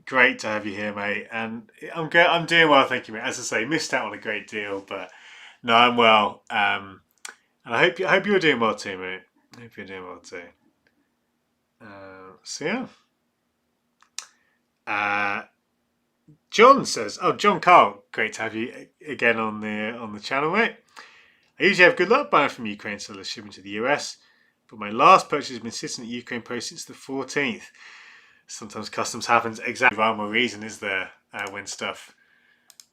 Great to have you here, mate. And I'm doing well, thank you, mate. As I say, missed out on a great deal, but no, I'm well. And I hope you're doing well too, mate. I hope you're doing well too. So yeah. John says, "Oh, John Carl, great to have you again on the channel, mate. I usually have good luck buying from Ukraine sellers shipping to the US, but my last purchase has been sitting at Ukraine Post since the 14th. Sometimes customs happens exactly for one reason, is there? When stuff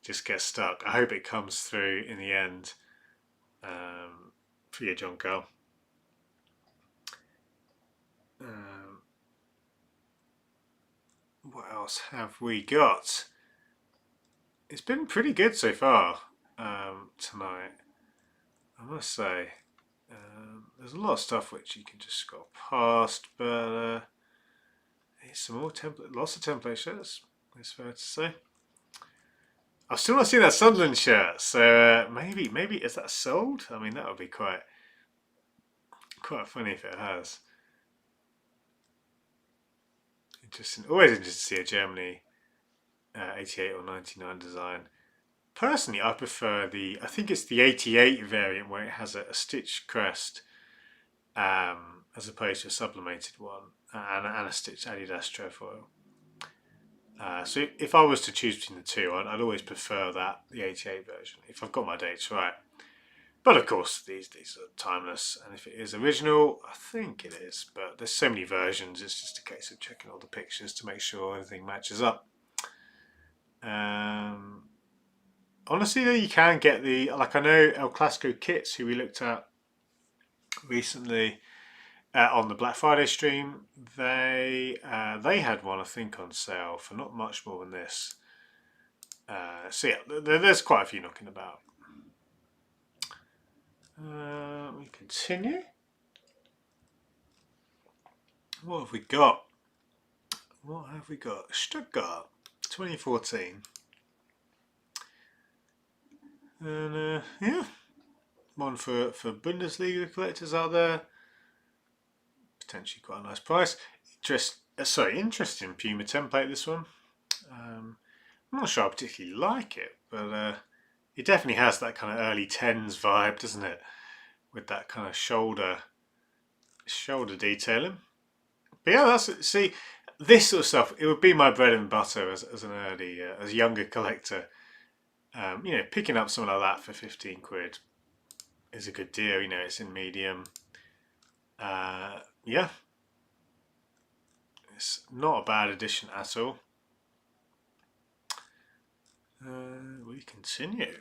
just gets stuck. I hope it comes through in the end." For you, John Carl. What else have we got? It's been pretty good so far tonight, I must say. There's a lot of stuff which you can just scroll past, but some more lots of template shirts, it's fair to say. I've still not seen that Sunderland shirt, so maybe is that sold? I mean, that would be quite funny if it has. Interesting. Always interesting to see a Germany 88 or 99 design. Personally, I prefer I think it's the 88 variant where it has a stitched crest as opposed to a sublimated one and a stitched Adidas trefoil. So if I was to choose between the two, I'd always prefer the 88 version if I've got my dates right. But of course, these are timeless, and if it is original, I think it is. But there's so many versions; it's just a case of checking all the pictures to make sure everything matches up. Honestly, though, you can get I know El Clasico kits, who we looked at recently on the Black Friday stream. They had one, I think, on sale for not much more than this. So yeah, there's quite a few knocking about. We continue. What have we got? Stuttgart, 2014. And yeah, one for Bundesliga collectors out there. Potentially quite a nice price. Interesting Puma template, this one. I'm not sure I particularly like it, but it definitely has that kind of early 10s vibe, doesn't it? With that kind of shoulder detailing. But yeah, see, this sort of stuff, it would be my bread and butter as an early, as a younger collector. Picking up something like that for 15 quid is a good deal. It's in medium. Yeah, it's not a bad addition at all. We continue.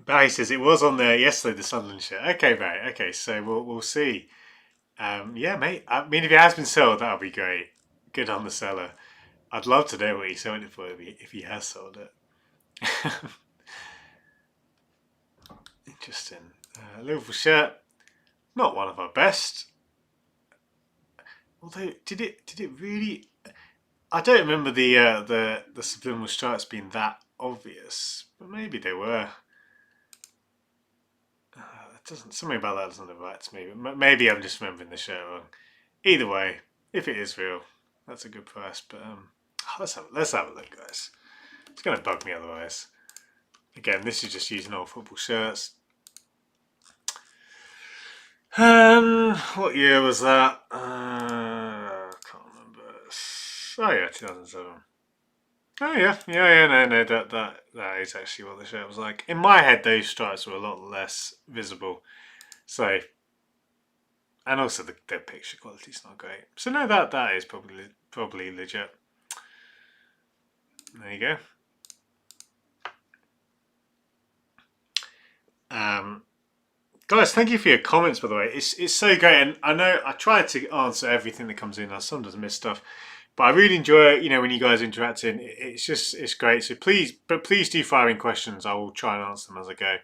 Barry says it was on there yesterday, the Sunderland shirt. Okay, Barry. Okay, so we'll see. Yeah, mate. I mean, if it has been sold, that'll be great. Good on the seller. I'd love to know what he's selling it for if he has sold it. Interesting. Liverpool shirt, not one of our best. Although, did it really? I don't remember the subliminal stripes being that obvious, but maybe they were. Something about that doesn't look right to me. But maybe I'm just remembering the shirt wrong. Either way, if it is real, that's a good price. But let's have a look, guys. It's going to bug me otherwise. Again, this is just using old football shirts. What year was that? I can't remember. Oh yeah, 2007. Oh yeah. No, that is actually what the shirt was like. In my head, those stripes were a lot less visible. So, and also the picture quality is not great. So no, that is probably legit. There you go. Guys, thank you for your comments, by the way. It's so great, and I know I try to answer everything that comes in. I sometimes miss stuff, but I really enjoy it. When you guys interacting, it's great. So please do fire in questions. I will try and answer them as I go.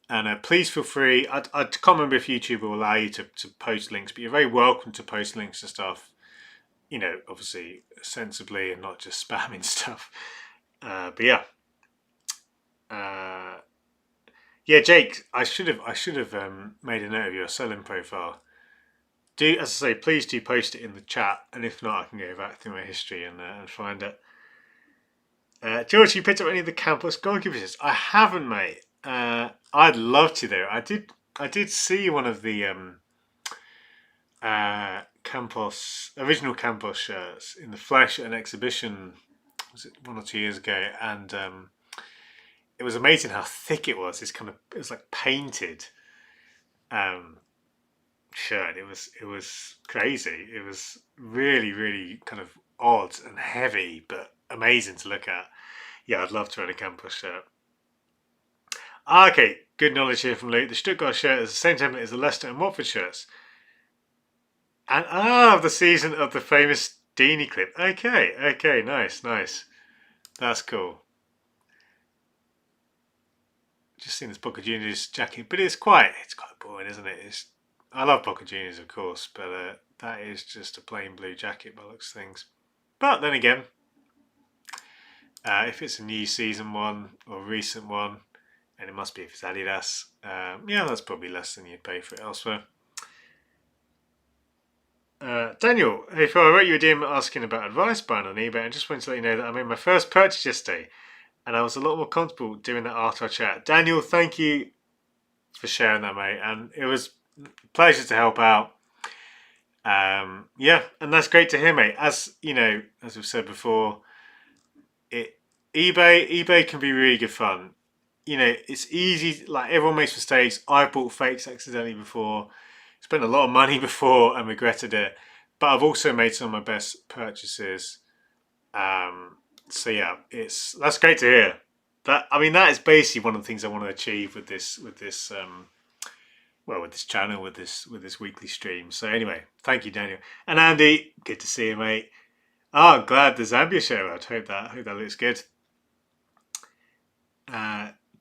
And please feel free. I can't remember if YouTube will allow you to post links, but you're very welcome to post links to stuff. Obviously sensibly and not just spamming stuff. But yeah. Yeah, Jake, I should have made a note of your selling profile. As I say, please do post it in the chat, and if not, I can go back through my history and find it. George, you picked up any of the campus goalkeepers? I haven't, mate. I'd love to though. I did see one of the original Campos shirts in the flesh at an exhibition. Was it 1 or 2 years ago? And it was amazing how thick it was. It was like painted shirt. It was crazy. It was really, really kind of odd and heavy, but amazing to look at. Yeah, I'd love to own a Campos shirt. Okay, good knowledge here from Luke. The Stuttgart shirt is the same template as the Leicester and Watford shirts. And the season of the famous Deeney clip. Okay, nice. That's cool. Just seen this Boca Juniors jacket, but it's quite boring, isn't it? I love Boca Juniors, of course, but that is just a plain blue jacket by looks of things. But then again, if it's a new season one or recent one, and it must be if it's Adidas, yeah, that's probably less than you'd pay for it elsewhere. Daniel, hey Phil, I wrote you a DM asking about advice buying on eBay, and just wanted to let you know that I made my first purchase yesterday, and I was a lot more comfortable doing that after our chat. Daniel, thank you for sharing that, mate, and it was a pleasure to help out. Yeah, and that's great to hear, mate. As you know, as we've said before, eBay can be really good fun. You know, it's easy. Like everyone makes mistakes. I bought fakes accidentally before, spent a lot of money before, and regretted it. But I've also made some of my best purchases. So yeah, that's great to hear. That is basically one of the things I want to achieve with this with this channel, with this weekly stream. So anyway, thank you, Daniel and Andy. Good to see you, mate. Oh, glad the Zambia show out. Hope that looks good.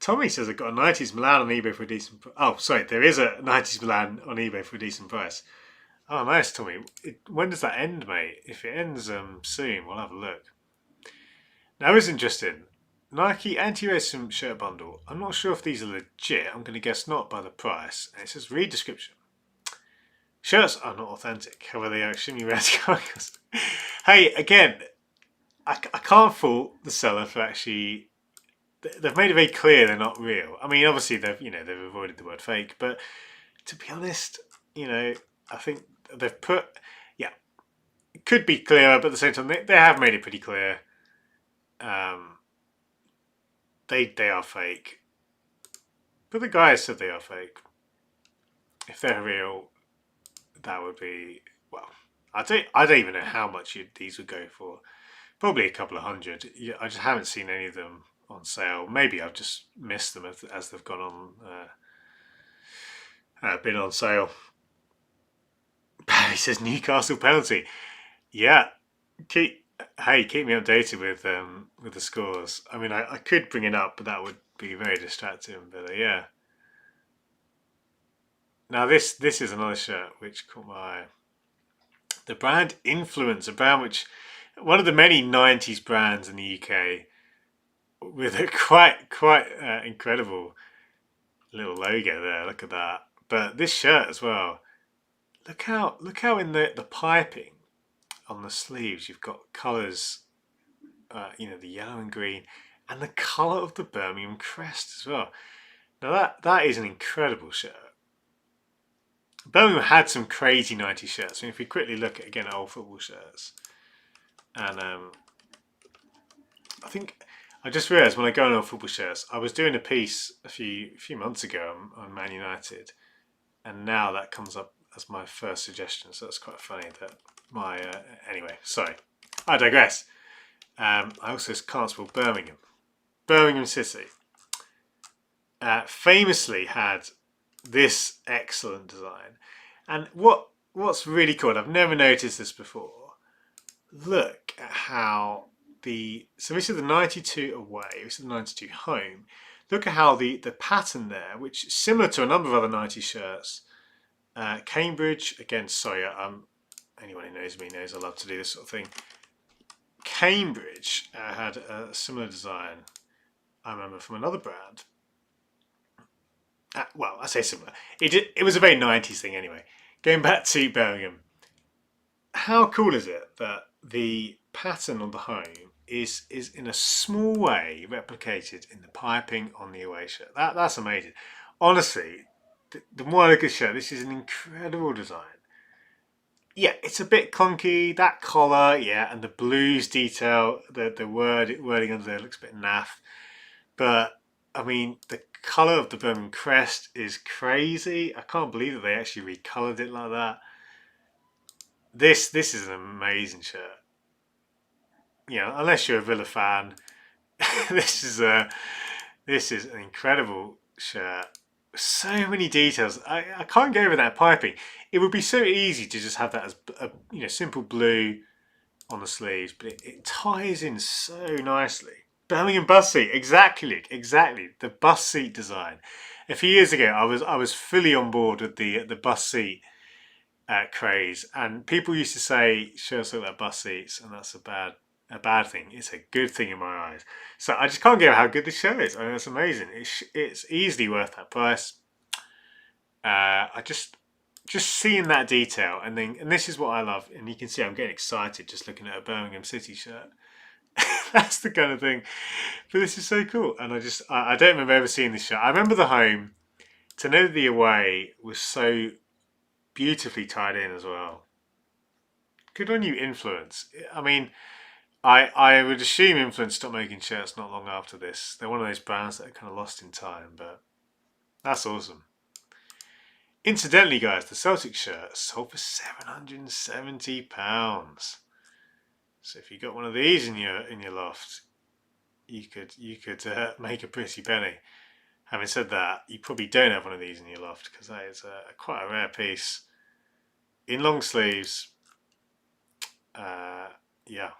Tommy says I got a 90s Milan on eBay for a decent price. Oh, sorry, there is a 90s Milan on eBay for a decent price. Oh, nice, Tommy. When does that end, mate? If it ends soon, we'll have a look. Now, it's interesting. Nike anti-racism shirt bundle. I'm not sure if these are legit. I'm going to guess not by the price. And it says read description. Shirts are not authentic. However, they are extremely rare to come across. Hey, again, I can't fault the seller for actually. They've made it very clear they're not real. I mean, obviously they've avoided the word fake, but to be honest, I think they've put it could be clearer, but at the same time they have made it pretty clear. They are fake, but the guys said they are fake. If they're real, that would be I don't even know how much these would go for. Probably a couple of hundred. I just haven't seen any of them on sale. Maybe I've just missed them as they've gone on, been on sale. He says Newcastle penalty. Yeah, keep me updated with the scores. I mean, I could bring it up, but that would be very distracting. But yeah. Now this is another shirt which caught my eye. The brand Influence, a brand which one of the many '90s brands in the UK with a quite incredible little logo there. Look at that. But this shirt as well. Look how in the piping on the sleeves you've got colours. The yellow and green, and the colour of the Birmingham crest as well. Now that is an incredible shirt. Birmingham had some crazy '90s shirts. I mean, if we quickly look at old football shirts, and I think I just realised when I go on old football shirts, I was doing a piece a few months ago on Man United, and now that comes up as my first suggestion. So that's quite funny that my anyway. Sorry, I digress. I also can't spell Birmingham. Birmingham City famously had this excellent design, and what's really cool, and I've never noticed this before. Look at how so this is the 92 away, this is the 92 home. Look at how the pattern there, which is similar to a number of other 90 shirts. Cambridge, again, sorry, anyone who knows me knows I love to do this sort of thing. Cambridge had a similar design, I remember, from another brand. I say similar. It was a very 90s thing anyway. Going back to Birmingham, how cool is it that the pattern on the home is in a small way replicated in the piping on the away shirt? That's amazing. Honestly, the more I look at the shirt, this is an incredible design. Yeah, it's a bit clunky, that collar, and the blues detail, the wording under there looks a bit naff. But, I mean, the colour of the Birmingham crest is crazy. I can't believe that they actually recoloured it like that. This is an amazing shirt. Unless you're a Villa fan, this is an incredible shirt. So many details. I can't get over that piping. It would be so easy to just have that as a simple blue on the sleeves, but it ties in so nicely. Birmingham bus seat, exactly. The bus seat design. A few years ago, I was fully on board with the bus seat craze, and people used to say shirts look like bus seats, and that's a bad thing. It's a good thing in my eyes. So I just can't get how good this shirt is. I mean, it's amazing. It's easily worth that price. I just seeing that detail, and this is what I love, and you can see I'm getting excited just looking at a Birmingham City shirt. That's the kind of thing. But this is so cool, and I don't remember ever seeing this shirt. I remember the home. To know the away was so beautifully tied in as well. Good on you, Influence. I mean, I would assume Influence stopped making shirts not long after this. They're one of those brands that are kind of lost in time, but that's awesome. Incidentally, guys, the Celtic shirt sold for £770. So if you got one of these in your loft, you could make a pretty penny. Having said that, you probably don't have one of these in your loft because that is quite a rare piece. In long sleeves, yeah,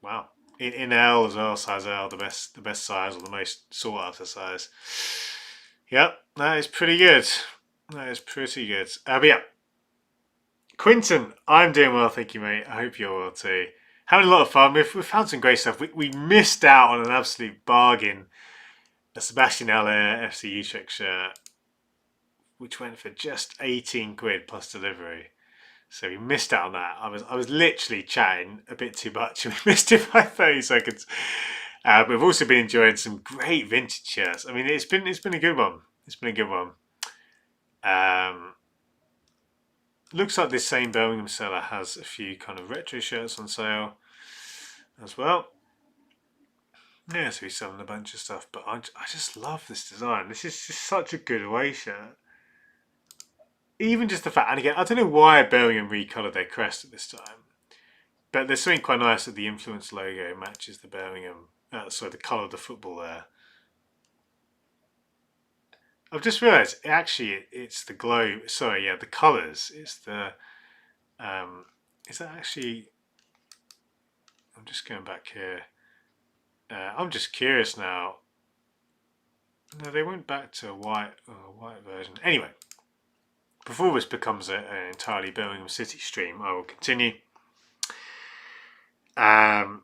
wow. In L as well, size L, the best size, or the most sought after size. Yep, that is pretty good. That is pretty good. But yeah, Quinton, I'm doing well, thank you, mate. I hope you're well too. Having a lot of fun. We've found some great stuff. We missed out on an absolute bargain. A Sebastian Haller FC Utrecht shirt, which went for just 18 quid plus delivery. So we missed out on that. I was literally chatting a bit too much, and we missed it by 30 seconds. We've also been enjoying some great vintage shirts. I mean, it's been a good one. It's been a good one. Looks like this same Birmingham seller has a few kind of retro shirts on sale as well. Yeah, so he's selling a bunch of stuff, but I just love this design. This is just such a good away shirt. Even just the fact, and again, I don't know why Birmingham recoloured their crest at this time, but there's something quite nice that the Influence logo matches the Birmingham, the colour of the football there. I've just realised, actually, it's the glow, sorry, yeah, the colours, it's the, is that actually, I'm just going back here, I'm just curious now. No, they went back to a white version. Anyway, before this becomes an entirely Birmingham City stream, I will continue. Barry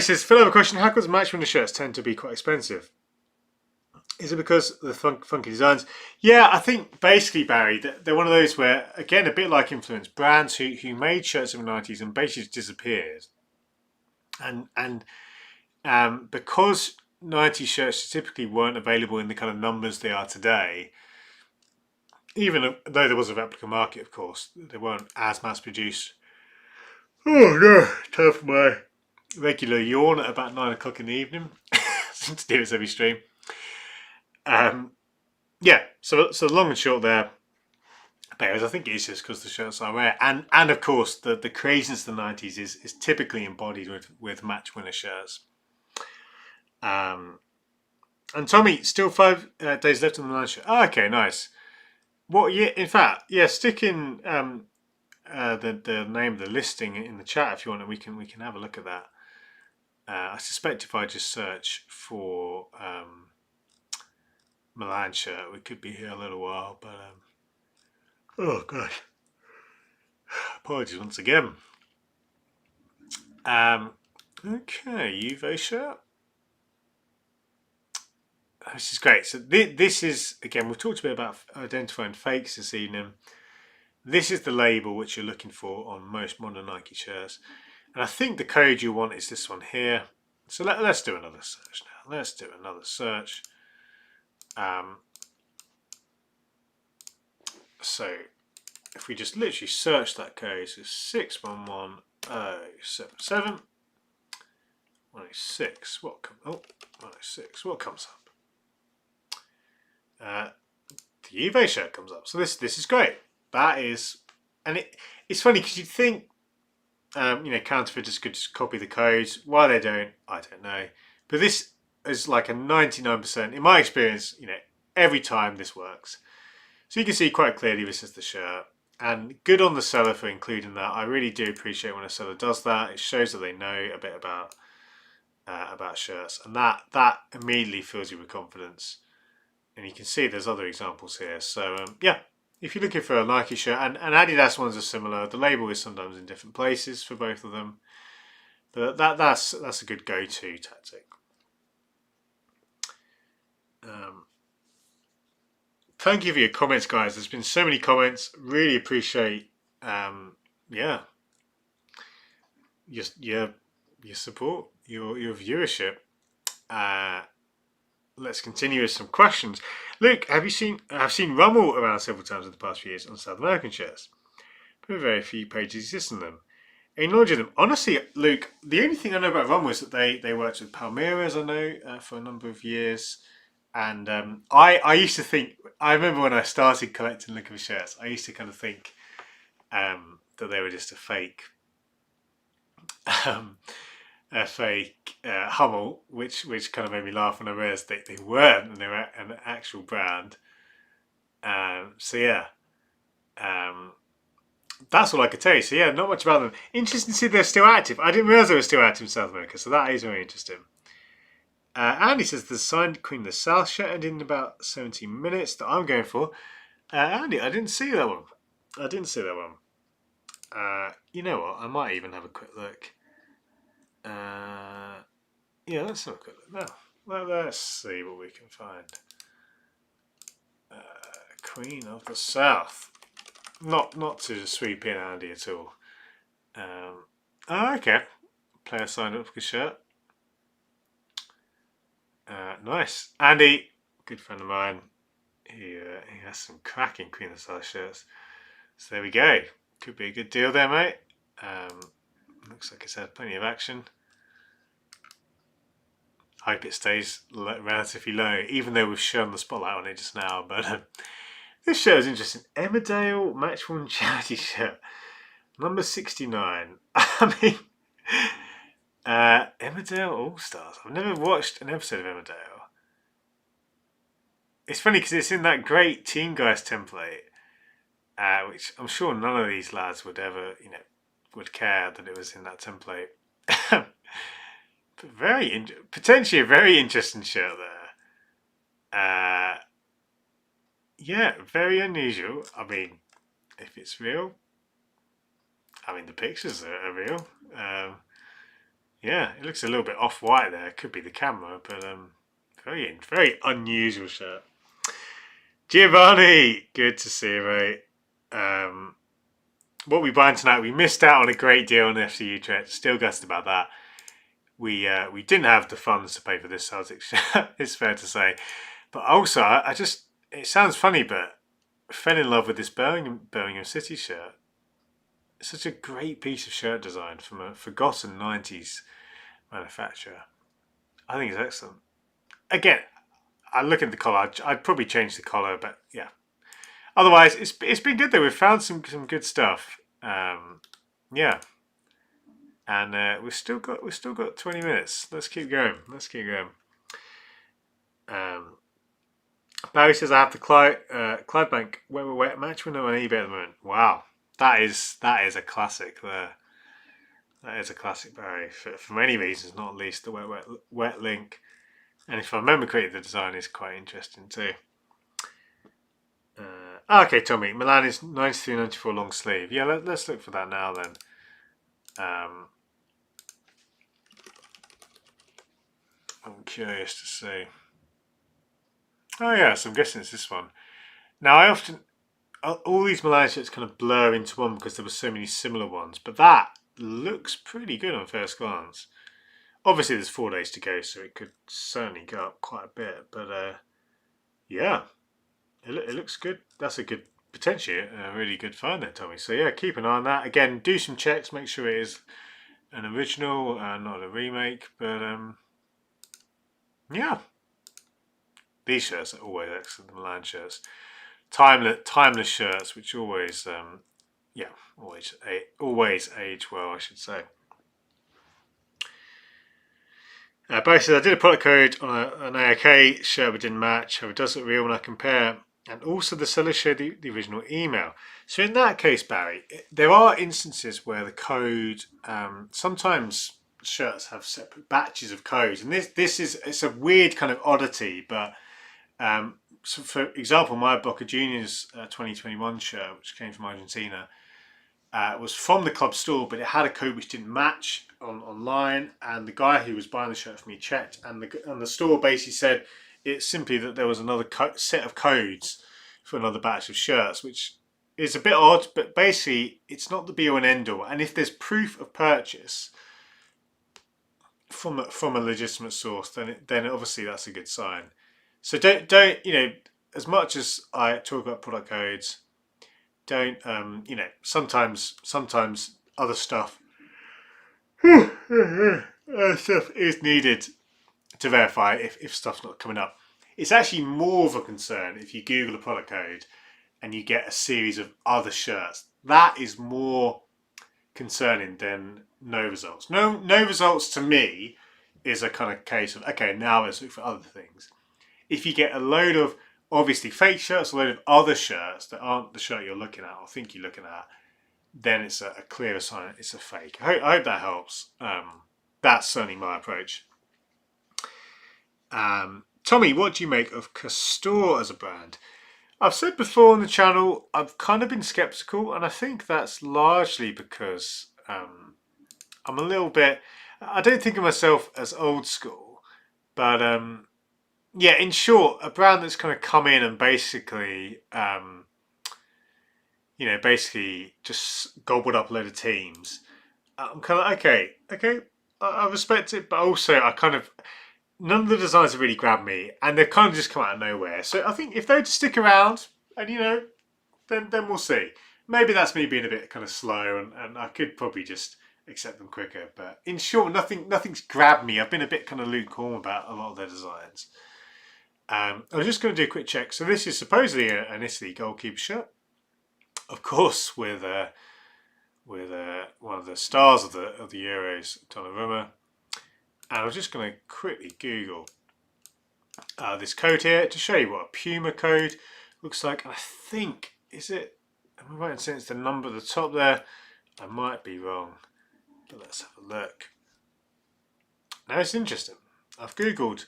says, Phil, I have a question. How come match winner shirts tend to be quite expensive? Is it because of the funky designs? Yeah, I think basically, Barry, they're one of those where, again, a bit like Influence, brands who made shirts in the 90s and basically just disappeared. And because 90s shirts typically weren't available in the kind of numbers they are today, even though there was a replica market, of course, they weren't as mass produced. Oh no, time for my regular yawn at about 9 o'clock in the evening. Since do this every stream. Yeah, so long and short there, bears, I think it's just because the shirts are rare, and of course the craziness of the 90s is typically embodied with match winner shirts. And Tommy, still 5 days left on the 9 shirt. Oh, okay, nice. Well, yeah, in fact, yeah, stick in the name of the listing in the chat if you want, and we can have a look at that. I suspect if I just search for Milan shirt, we could be here a little while, but oh gosh, apologies once again. Okay, Juve shirt. This is great. So this is, again, we've talked a bit about identifying fakes this evening. This is the label which you're looking for on most modern Nike shirts. And I think the code you want is this one here. So let's do another search now. Let's do another search. So if we just literally search that code, so 611077 106, what comes up? 106, what comes up? The Juve shirt comes up. So this is great. That is, and it's funny because you'd think, counterfeiters could just copy the codes. Why they don't, I don't know. But this is like a 99%, in my experience, every time this works. So you can see quite clearly this is the shirt. And good on the seller for including that. I really do appreciate when a seller does that. It shows that they know a bit about shirts, and that immediately fills you with confidence. And you can see there's other examples here. So yeah, if you're looking for a Nike shirt, and Adidas ones are similar, the label is sometimes in different places for both of them. But that's a good go-to tactic. Thank you for your comments, guys. There's been so many comments. Really appreciate, yeah, your support, your viewership. Let's continue with some questions. Luke, I've seen Rummel around several times in the past few years on South American shirts, but very few pages exist on them. Acknowledging them. Honestly, Luke, the only thing I know about Rummel is that they worked with Palmeiras, I know, for a number of years. And I used to think, I remember when I started collecting Liquor shirts, I used to kind of think that they were just um, a fake Hummel, which kind of made me laugh when I realised they weren't, and they were an actual brand. So yeah, that's all I could tell you. So yeah, not much about them. Interesting to see they're still active. I didn't realise they were still active in South America, so that is very interesting. Andy says the signed Queen of the South shirt ended in about 17 minutes that I'm going for. Andy, I didn't see that one. You know what? I might even have a quick look. Yeah, let's have a quick look now. Well, let's see what we can find. Queen of the South. Not to sweep in Andy at all. Okay. Player signed up for a shirt. Nice. Andy, good friend of mine. He has some cracking Queen of the South shirts. So there we go. Could be a good deal there, mate. Looks like it's had plenty of action. Hope it stays relatively low, even though we've shown the spotlight on it just now. But this shirt is interesting. Emmerdale Match-Worn Charity shirt. Number 69. I mean, Emmerdale All-Stars. I've never watched an episode of Emmerdale. It's funny because it's in that great Teen Guys template, which I'm sure none of these lads would ever, would care that it was in that template. But potentially a very interesting shirt there. Yeah, very unusual. I mean, if it's real, I mean the pictures are real. Yeah, it looks a little bit off-white there. It could be the camera, but very unusual shirt. Giovanni, good to see you, mate. What we buying tonight? We missed out on a great deal on FC Utrecht. Still gutted about that. We didn't have the funds to pay for this Celtic shirt. It's fair to say, but also it sounds funny, but fell in love with this Birmingham City shirt. It's such a great piece of shirt design from a forgotten 90s manufacturer. I think it's excellent. Again, I look at the collar. I'd probably change the collar, but yeah. Otherwise, it's been good though. We've found some good stuff. Yeah, and we've still got 20 minutes. Let's keep going. Barry says I have the Clydebank wet match window on eBay at the moment. Wow, that is a classic there. That is a classic, Barry, for many reasons, not least the wet link. And if I remember correctly, the design is quite interesting too. Okay, Tommy, Milan is 93-94 long sleeve. Yeah, let's look for that now then. I'm curious to see. Oh yeah, so I'm guessing it's this one. Now all these Milan shirts kind of blur into one because there were so many similar ones, but that looks pretty good on first glance. Obviously, there's 4 days to go, so it could certainly go up quite a bit. But yeah, it looks good. That's potentially a really good find there, Tommy. So yeah, keep an eye on that. Again, do some checks. Make sure it is an original and not a remake. But yeah, these shirts are always excellent. The Milan shirts, timeless shirts, which always always age well, I should say. Barry says, I did a product code on an AOK shirt but didn't match. However, it does look real when I compare. And also the seller shared the original email. So in that case, Barry, there are instances where the code, sometimes shirts have separate batches of codes. And it's a weird kind of oddity, but so for example, my Boca Juniors 2021 shirt, which came from Argentina, was from the club store, but it had a code which didn't match online. And the guy who was buying the shirt for me checked, and the store basically said it's simply that there was another set of codes for another batch of shirts, which is a bit odd, but basically it's not the be all and end all. And if there's proof of purchase from a legitimate source, then obviously that's a good sign. So don't as much as I talk about product codes, don't sometimes other stuff stuff is needed to verify if stuff's not coming up. It's actually more of a concern if you Google a product code and you get a series of other shirts. That is more concerning than no results. No results to me is a kind of case of, okay, now let's look for other things. If you get a load of obviously fake shirts, a load of other shirts that aren't the shirt you're looking at or think you're looking at, then it's a clearer sign it's a fake. I hope that helps. That's certainly my approach. Tommy, what do you make of Castor as a brand? I've said before on the channel, I've kind of been skeptical, and I think that's largely because I'm a little bit, I don't think of myself as old school, but yeah, in short, a brand that's kind of come in and basically, basically just gobbled up a load of teams. I'm kind of okay, I respect it, but also I kind of, none of the designs have really grabbed me, and they've kind of just come out of nowhere. So I think if they would stick around, and then we'll see. Maybe that's me being a bit kind of slow, and I could probably just accept them quicker. But in short, nothing's grabbed me. I've been a bit kind of lukewarm about a lot of their designs. I was just going to do a quick check. So this is supposedly an Italy goalkeeper shirt, of course, with one of the stars of the Euros, Donnarumma. And I was just going to quickly Google this code here to show you what a Puma code looks like. I think, am I right in saying it's the number at the top there? I might be wrong, but let's have a look. Now it's interesting. I've Googled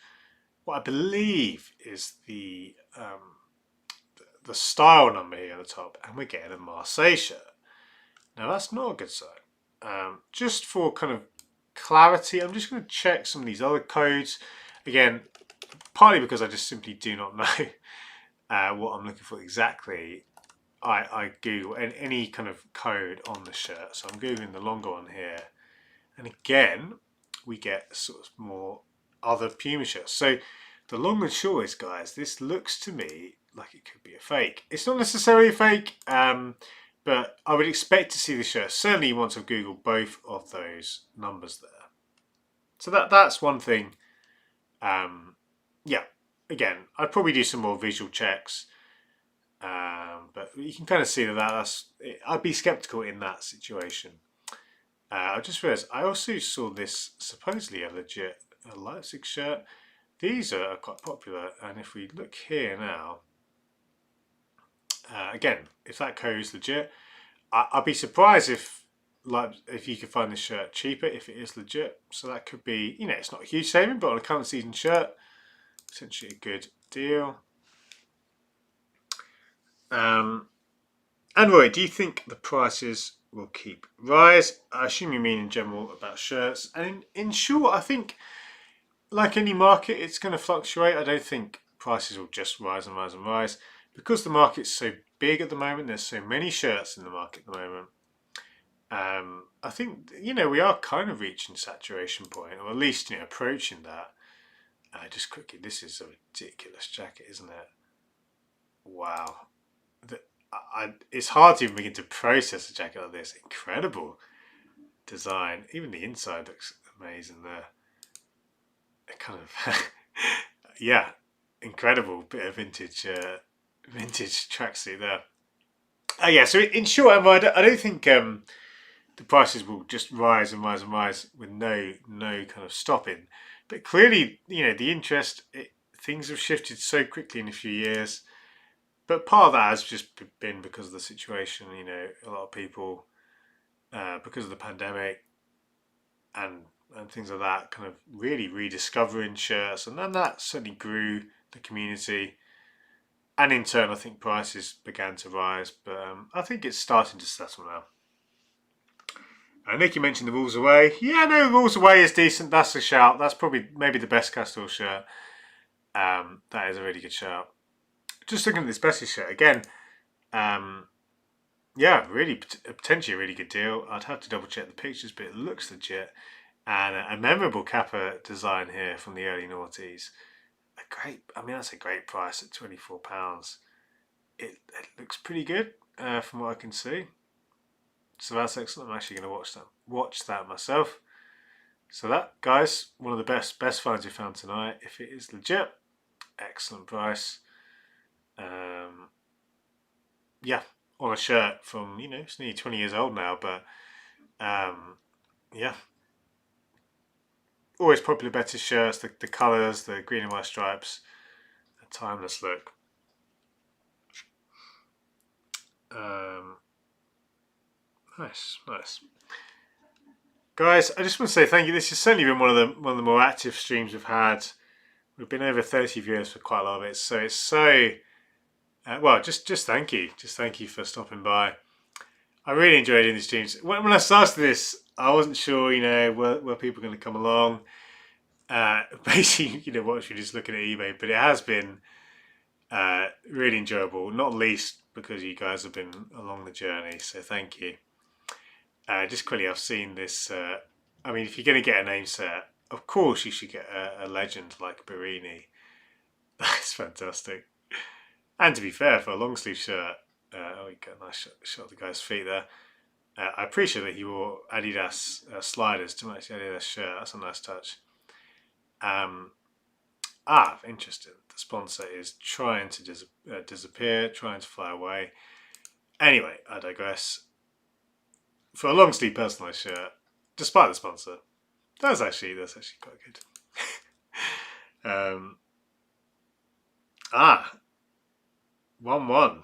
what I believe is the style number here at the top, and we're getting a Marseille shirt. Now that's not a good sign. Just for kind of clarity, I'm just going to check some of these other codes again, partly because I just simply do not know what I'm looking for exactly. I Google any kind of code on the shirt, so I'm Googling the longer one here, and again we get sort of more other Puma shirts. So the long and short is, guys, this looks to me like it could be a fake. It's not necessarily a fake, but I would expect to see the shirt certainly once I've Googled both of those numbers there. So that's one thing. Yeah, again, I'd probably do some more visual checks, but you can kind of see that's. I'd be skeptical in that situation. I just realised I also saw this supposedly a legit Leipzig shirt. These are quite popular, and if we look here now, again, if that code is legit, I'd be surprised if you could find this shirt cheaper if it is legit. So that could be, it's not a huge saving, but on a current season shirt, essentially a good deal. And Roy, do you think the prices will keep rise? I assume you mean in general about shirts. And in short, I think like any market, it's going to fluctuate. I don't think prices will just rise and rise and rise. Because the market's so big at the moment, there's so many shirts in the market at the moment. I think, we are kind of reaching saturation point, or at least, approaching that. Just quickly, this is a ridiculous jacket, isn't it? Wow. It's hard to even begin to process a jacket like this. Incredible design. Even the inside looks amazing there. It kind of, yeah, incredible bit of vintage tracksuit there. Yeah, so in short, I don't think the prices will just rise and rise and rise with no kind of stopping. But clearly, the interest, things have shifted so quickly in a few years. But part of that has just been because of the situation. A lot of people, because of the pandemic and things like that, kind of really rediscovering shirts, and then that certainly grew the community. And in turn, I think prices began to rise, but I think it's starting to settle now. Nick, you mentioned the Rules Away. Yeah, no, Rules Away is decent. That's a shout. That's probably maybe the best Castile shirt. That is a really good shout. Just looking at this Bessie shirt again. Yeah, really potentially a really good deal. I'd have to double check the pictures, but it looks legit. And a memorable Kappa design here from the early noughties. That's a great price at £24. It looks pretty good from what I can see. So that's excellent. I'm actually going to watch that myself. So that, guys, one of the best finds we found tonight. If it is legit, excellent price. Yeah, on a shirt from, it's nearly 20 years old now, but yeah. Always popular better shirts, the colours, the green and white stripes, a timeless look. Nice. Guys, I just want to say thank you. This has certainly been one of the more active streams we've had. We've been over 30 viewers for quite a lot of it, so it's so well. Just thank you, for stopping by. I really enjoyed doing these streams. When I started this, I wasn't sure, were people going to come along. Basically, what you're just looking at eBay, but it has been really enjoyable. Not least because you guys have been along the journey, so thank you. Just quickly, I've seen this. If you're going to get a name set, of course you should get a legend like Barini. That's fantastic. And to be fair, for a long sleeve shirt, you got a nice shot of the guy's feet there. I appreciate that he wore Adidas sliders to match the Adidas shirt. That's a nice touch. Interesting. The sponsor is trying to disappear, trying to fly away. Anyway, I digress. For a long sleeve personalised shirt, despite the sponsor, that's actually quite good. 1-1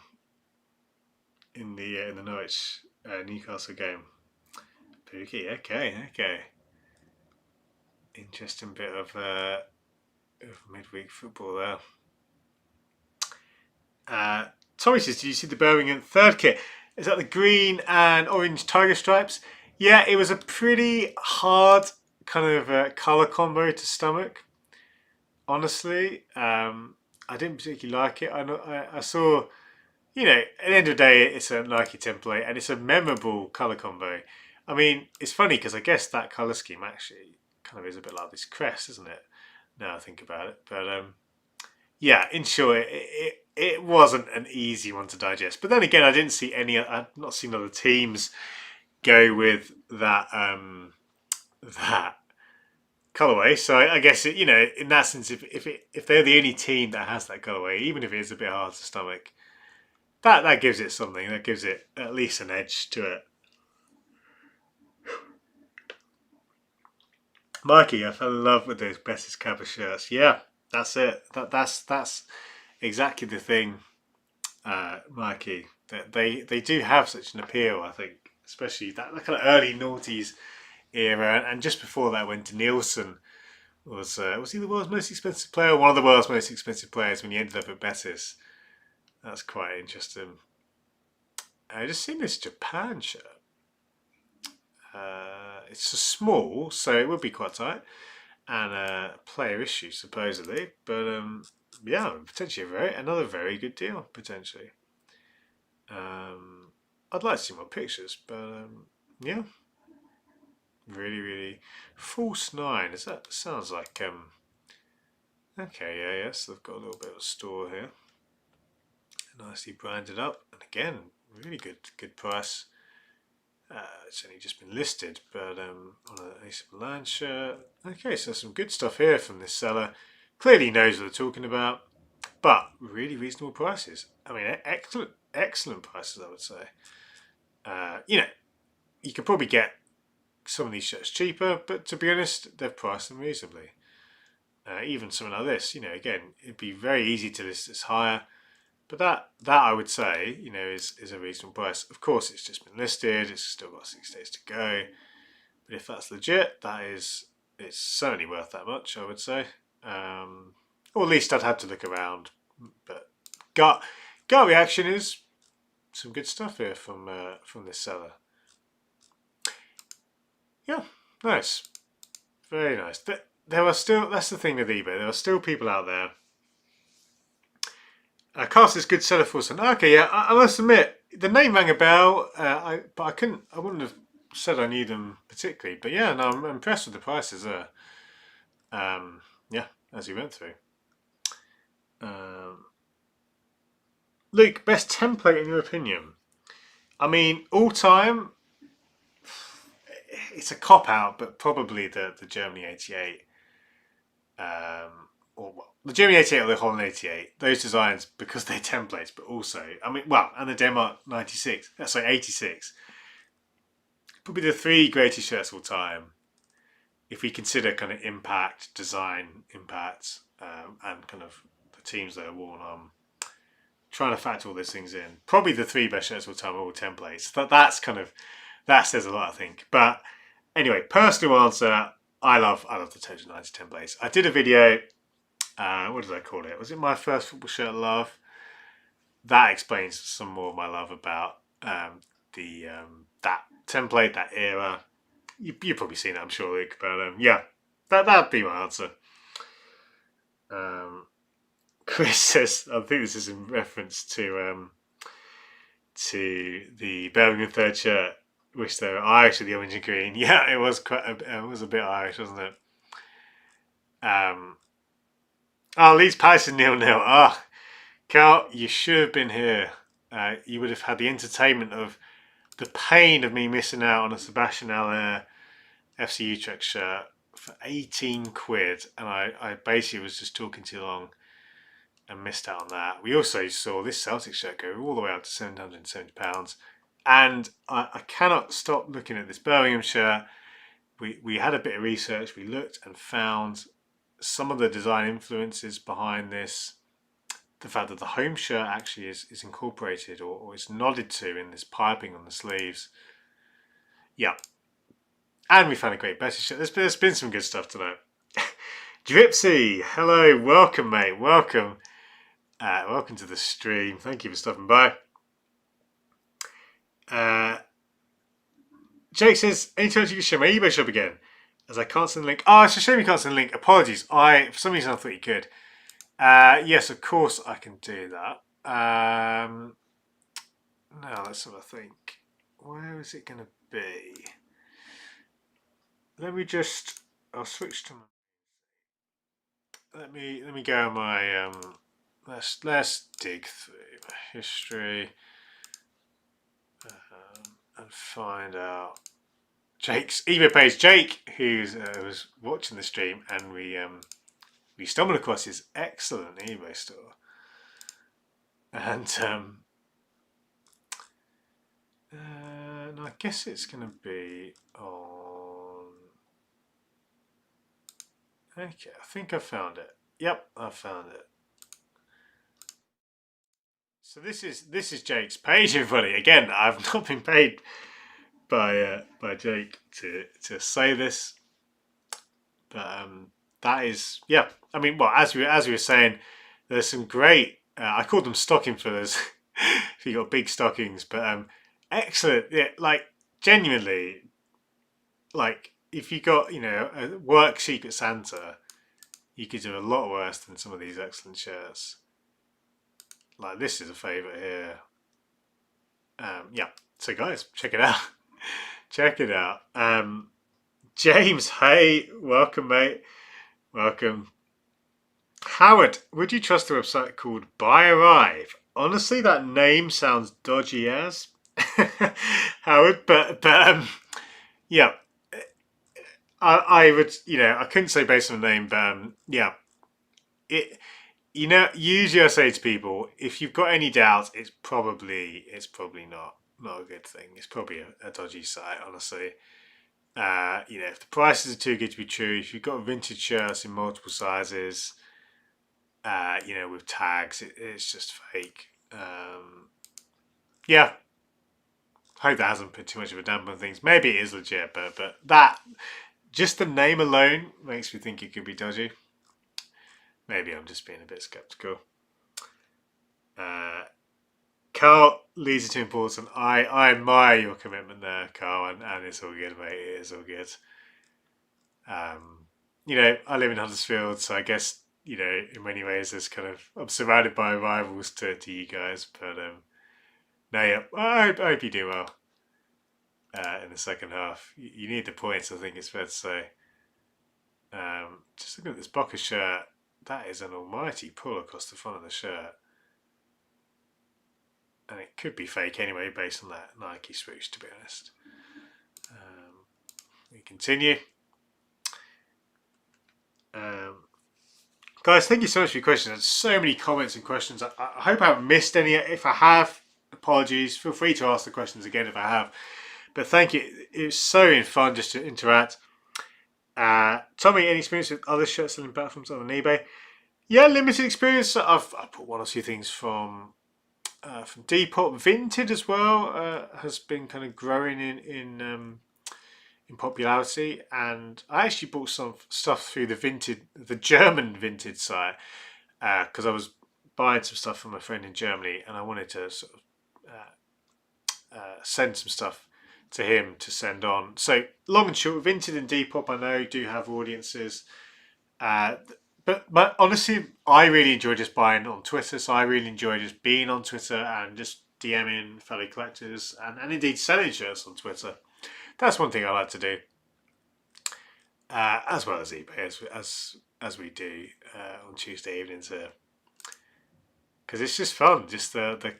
in the Norwich Newcastle game. Pookie, okay. Interesting bit of midweek football there. Tommy says, "Did you see the Birmingham third kit? Is that the green and orange tiger stripes?" Yeah, it was a pretty hard kind of colour combo to stomach. Honestly, I didn't particularly like it. I saw, at the end of the day, it's a Nike template and it's a memorable colour combo. It's funny because I guess that colour scheme actually kind of is a bit like this crest, isn't it? Now I think about it. But yeah, in short, it wasn't an easy one to digest. But then again, I've not seen other teams go with that that colorway. So I guess in that sense, if they're the only team that has that colorway, even if it is a bit hard to stomach, that gives it something. That gives it at least an edge to it. Mikey, I fell in love with those Bessis Kappa shirts. Yeah, that's it. That's exactly the thing, Mikey. That they do have such an appeal. I think, especially that kind of early noughties era, and just before that, when Nielsen was he the world's most expensive player? One of the world's most expensive players when he ended up at Betis. That's quite interesting. I just seen this Japan shirt. It's a small, so it would be quite tight, and a player issue supposedly. But yeah, potentially another very good deal potentially. I'd like to see more pictures, but yeah, really false 9. Sounds like okay, yeah, yes, they've got a little bit of a store here, nicely branded up, and again, really good price. It's only just been listed, but on an Ace of Milan shirt. Okay, so some good stuff here from this seller. Clearly knows what they're talking about, but really reasonable prices. Excellent prices, I would say. You could probably get some of these shirts cheaper, but to be honest, they've priced them reasonably. Even something like this, again, it'd be very easy to list this higher. But that I would say, is a reasonable price. Of course, it's just been listed. It's still got 6 days to go. But if that's legit, it's certainly worth that much, I would say. Or at least I'd have to look around. But gut reaction is some good stuff here from this seller. Yeah, nice, very nice. There are still, that's the thing with eBay, there are still people out there. Cast is good seller for some. Okay, yeah, I must admit the name rang a bell. But I wouldn't have said I knew them particularly. But yeah, no, I'm impressed with the prices there. Yeah, as we went through. Luke, best template in your opinion? I mean, all time, it's a cop out, but probably the Germany '88. Or well, the Germany '88 or the Holland '88. Those designs, because they're templates, but also, I mean, well, and the Denmark '96. Sorry, '86. Probably the three greatest shirts of all time, if we consider kind of impact, design impact, and kind of the teams that are worn on. Trying to factor all those things in. Probably the three best shirts of all time are all templates. That says a lot, I think. But anyway, personal answer. I love the Total 90 templates. I did a video. What did I call it? Was it my first football shirt love? That explains some more of my love about that template, that era. You've probably seen it, I'm sure, Luke. But yeah, that'd be my answer. Chris says, I think this is in reference to the Birmingham third shirt, which they were Irish with the orange and green. Yeah, it was a bit Irish, wasn't it? Leeds Palace 0-0. Ah, Carl, you should have been here. You would have had the entertainment of the pain of me missing out on a Sebastian Haller FC Utrecht shirt for 18 quid, and I basically was just talking too long and missed out on that. We also saw this Celtic shirt go all the way up to £770, and I cannot stop looking at this Birmingham shirt. We had a bit of research. We looked and found some of the design influences behind this. The fact that the home shirt actually is incorporated or is nodded to in this piping on the sleeves. Yeah. And we found a great better shirt. There's been some good stuff tonight. Dripsy, hello, welcome, mate, welcome. Welcome to the stream. Thank you for stopping by. Jake says, any chance you can share my eBay shop again? As I can't send the link. Oh, it's a shame you can't send the link. Apologies. For some reason I thought you could. Yes, of course I can do that. Now let's have a think. Where is it going to be? Let me just. I'll switch to. Let me go my. Let's dig through my history and find out Jake's eBay page. Jake, who was watching the stream, and we stumbled across his excellent eBay store, and I guess it's going to be on. Okay, I think I found it. Yep, I found it. So this is Jake's page, everybody. Again, I've not been paid by Jake to say this, but that is, yeah. I mean, well, as we were saying, there's some great. I called them stocking fillers if you got big stockings, but excellent. Yeah, like genuinely, like if you got a work Secret Santa, you could do a lot worse than some of these excellent shirts. Like this is a favourite here. Yeah, so guys, check it out. Check it out. James, hey, welcome, mate. Welcome. Howard, would you trust a website called Buy Arrive? Honestly, that name sounds dodgy as Howard, but yeah, I would, I couldn't say based on the name, but yeah, usually I say to people, if you've got any doubts, it's probably not a good thing. It's probably a dodgy site, honestly. If the prices are too good to be true, if you've got vintage shirts in multiple sizes, with tags, it's just fake. Yeah. Hope that hasn't put too much of a damper on things. Maybe it is legit, but that, just the name alone makes me think it could be dodgy. Maybe I'm just being a bit skeptical. Carl leads it to important. I admire your commitment there, Carl, and it's all good, mate. It is all good. I live in Huddersfield, so I guess in many ways, there's kind of I'm surrounded by rivals to you guys, but no, yeah, I hope you do well in the second half. You need the points, I think it's fair to say. Just looking at this Boca shirt, that is an almighty pull across the front of the shirt. And it could be fake anyway, based on that Nike swoosh, to be honest. We continue. Guys, thank you so much for your questions. There's so many comments and questions. I hope I haven't missed any. If I have, apologies. Feel free to ask the questions again if I have. But thank you. It was so fun just to interact. Tommy, any experience with other shirt selling platforms other than eBay? Yeah, limited experience. I've put one or two things from Depop. Vinted as well has been kind of growing in popularity, and I actually bought some stuff through the German Vinted site because I was buying some stuff from a friend in Germany, and I wanted to sort of send some stuff to him to send on. So long and short, Vinted and Depop I know do have audiences, but honestly, I really enjoy just buying on Twitter. So I really enjoy just being on Twitter and just DMing fellow collectors and indeed selling shirts on Twitter. That's one thing I like to do, as well as eBay, as we do on Tuesday evenings here, because it's just fun. Just the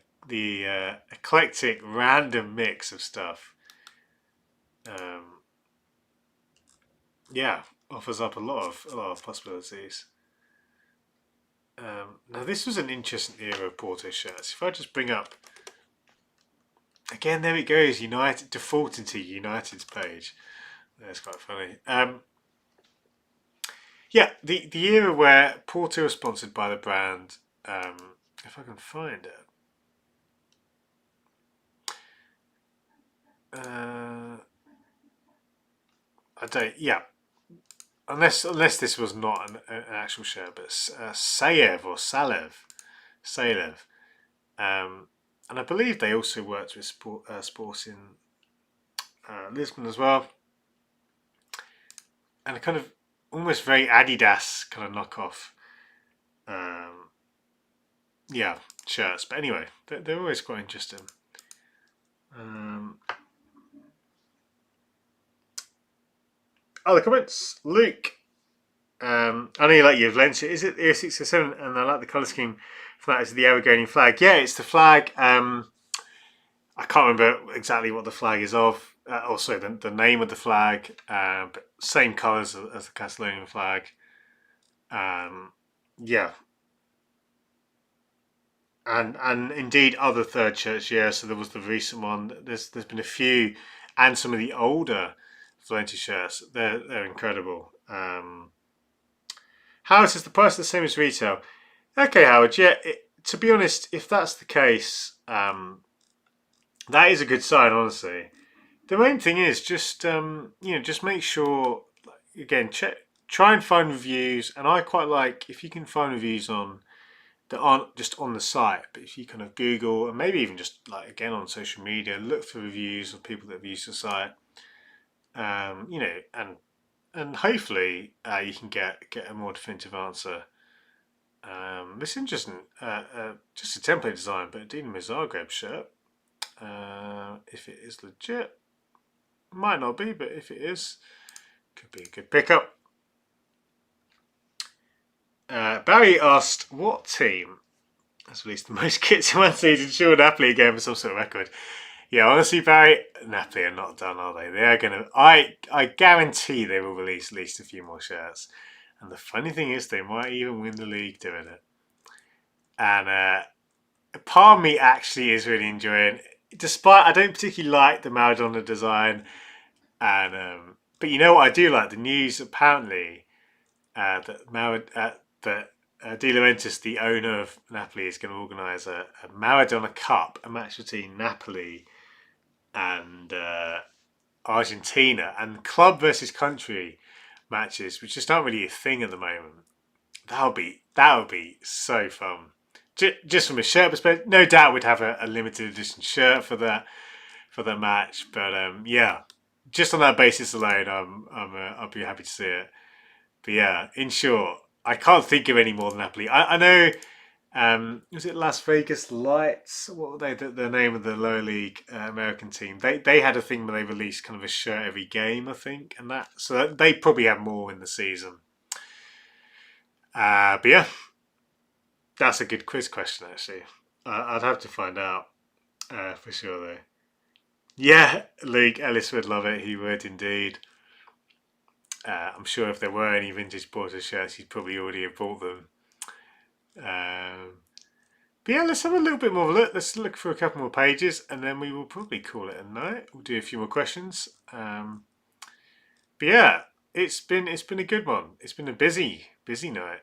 eclectic, random mix of stuff. Offers up a lot of possibilities. Now this was an interesting era of Porto shirts. If I just bring up again, there it goes. United defaulting to United's page. That's quite funny. The era where Porto was sponsored by the brand. If I can find it. I don't. Yeah. Unless this was not an actual shirt, but Sayev or Salev. And I believe they also worked with Sports in Lisbon as well. And a kind of almost very Adidas kind of knockoff. Shirts. But anyway, they're always quite interesting. Other comments? Luke. I know you like your Valencia. Is it the 607? And I like the colour scheme for that. Is the Aragonian flag? Yeah, it's the flag. I can't remember exactly what the flag is of. Also, the name of the flag. But same colours as the Catalonian flag. And indeed other third shirts. Yeah, so there was the recent one. There's been a few, and some of the older Valencia shirts. They're incredible. Howard says the price is the same as retail. Okay, Howard. Yeah, to be honest, if that's the case, that is a good sign. Honestly, the main thing is just just make sure. Again, try and find reviews, and I quite like if you can find reviews that aren't just on the site, but if you kind of Google and maybe even just again on social media, look for reviews of people that have used the site. And hopefully you can get a more definitive answer. This interesting, just a template design, but a Dinamo Zagreb shirt. If it is legit, might not be, but if it is, could be a good pickup. Barry asked, what team has released the most kits in one season? Sure, Napoli again for some sort of record. Yeah, honestly, Barry, Napoli are not done, are they? They are going to. I guarantee they will release at least a few more shirts. And the funny thing is, they might even win the league doing it. And part of me actually is really enjoying. Despite I don't particularly like the Maradona design, and but you know what I do like? The news apparently that De Laurentiis, the owner of Napoli, is going to organise a Maradona Cup, a match between Napoli and Argentina, and club versus country matches, which just aren't really a thing at the moment. That would be so fun. just from a shirt perspective, no doubt we'd have a limited edition shirt for that match. But yeah, just on that basis alone, I'll be happy to see it. But yeah, in short, I can't think of any more than Napoli. I know. Was it Las Vegas Lights? What were they? The name of the lower league American team. They had a thing where they released kind of a shirt every game, I think, and they probably have more in the season. But yeah, that's a good quiz question actually. I'd have to find out for sure though. Yeah, Luke Ellis would love it. He would indeed. I'm sure if there were any vintage Porter shirts, he'd probably already have bought them. But yeah, let's have a little bit more of a look. Let's look for a couple more pages, and then we will probably call it a night. We'll do a few more questions. But yeah, it's been a good one. It's been a busy night.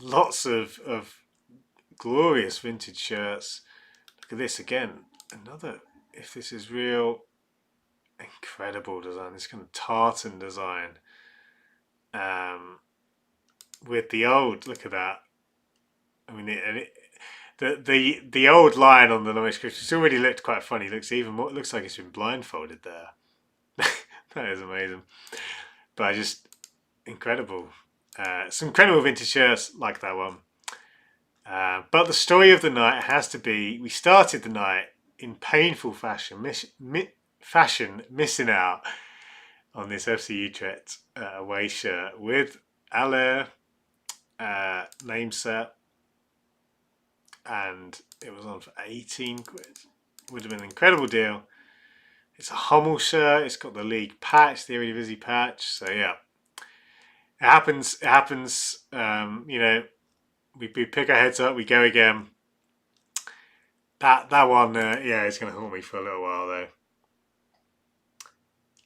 Lots of glorious vintage shirts. Look at this again. Another. If this is real, incredible design. This kind of tartan design. With the old. Look at that. I mean, the old line on the Norwich Christian, it's already looked quite funny. It looks even more. It looks like it's been blindfolded there. That is amazing. But just incredible. Some incredible vintage shirts like that one. But the story of the night has to be: we started the night in painful fashion, missing out on this FC Utrecht away shirt with Aller name set. And it was on for 18 quid. Would have been an incredible deal. It's a Hummel shirt. It's got the league patch, the Eredivisie patch. So yeah, it happens. It happens. You know, we pick our heads up. We go again. That one, yeah, it's going to haunt me for a little while though.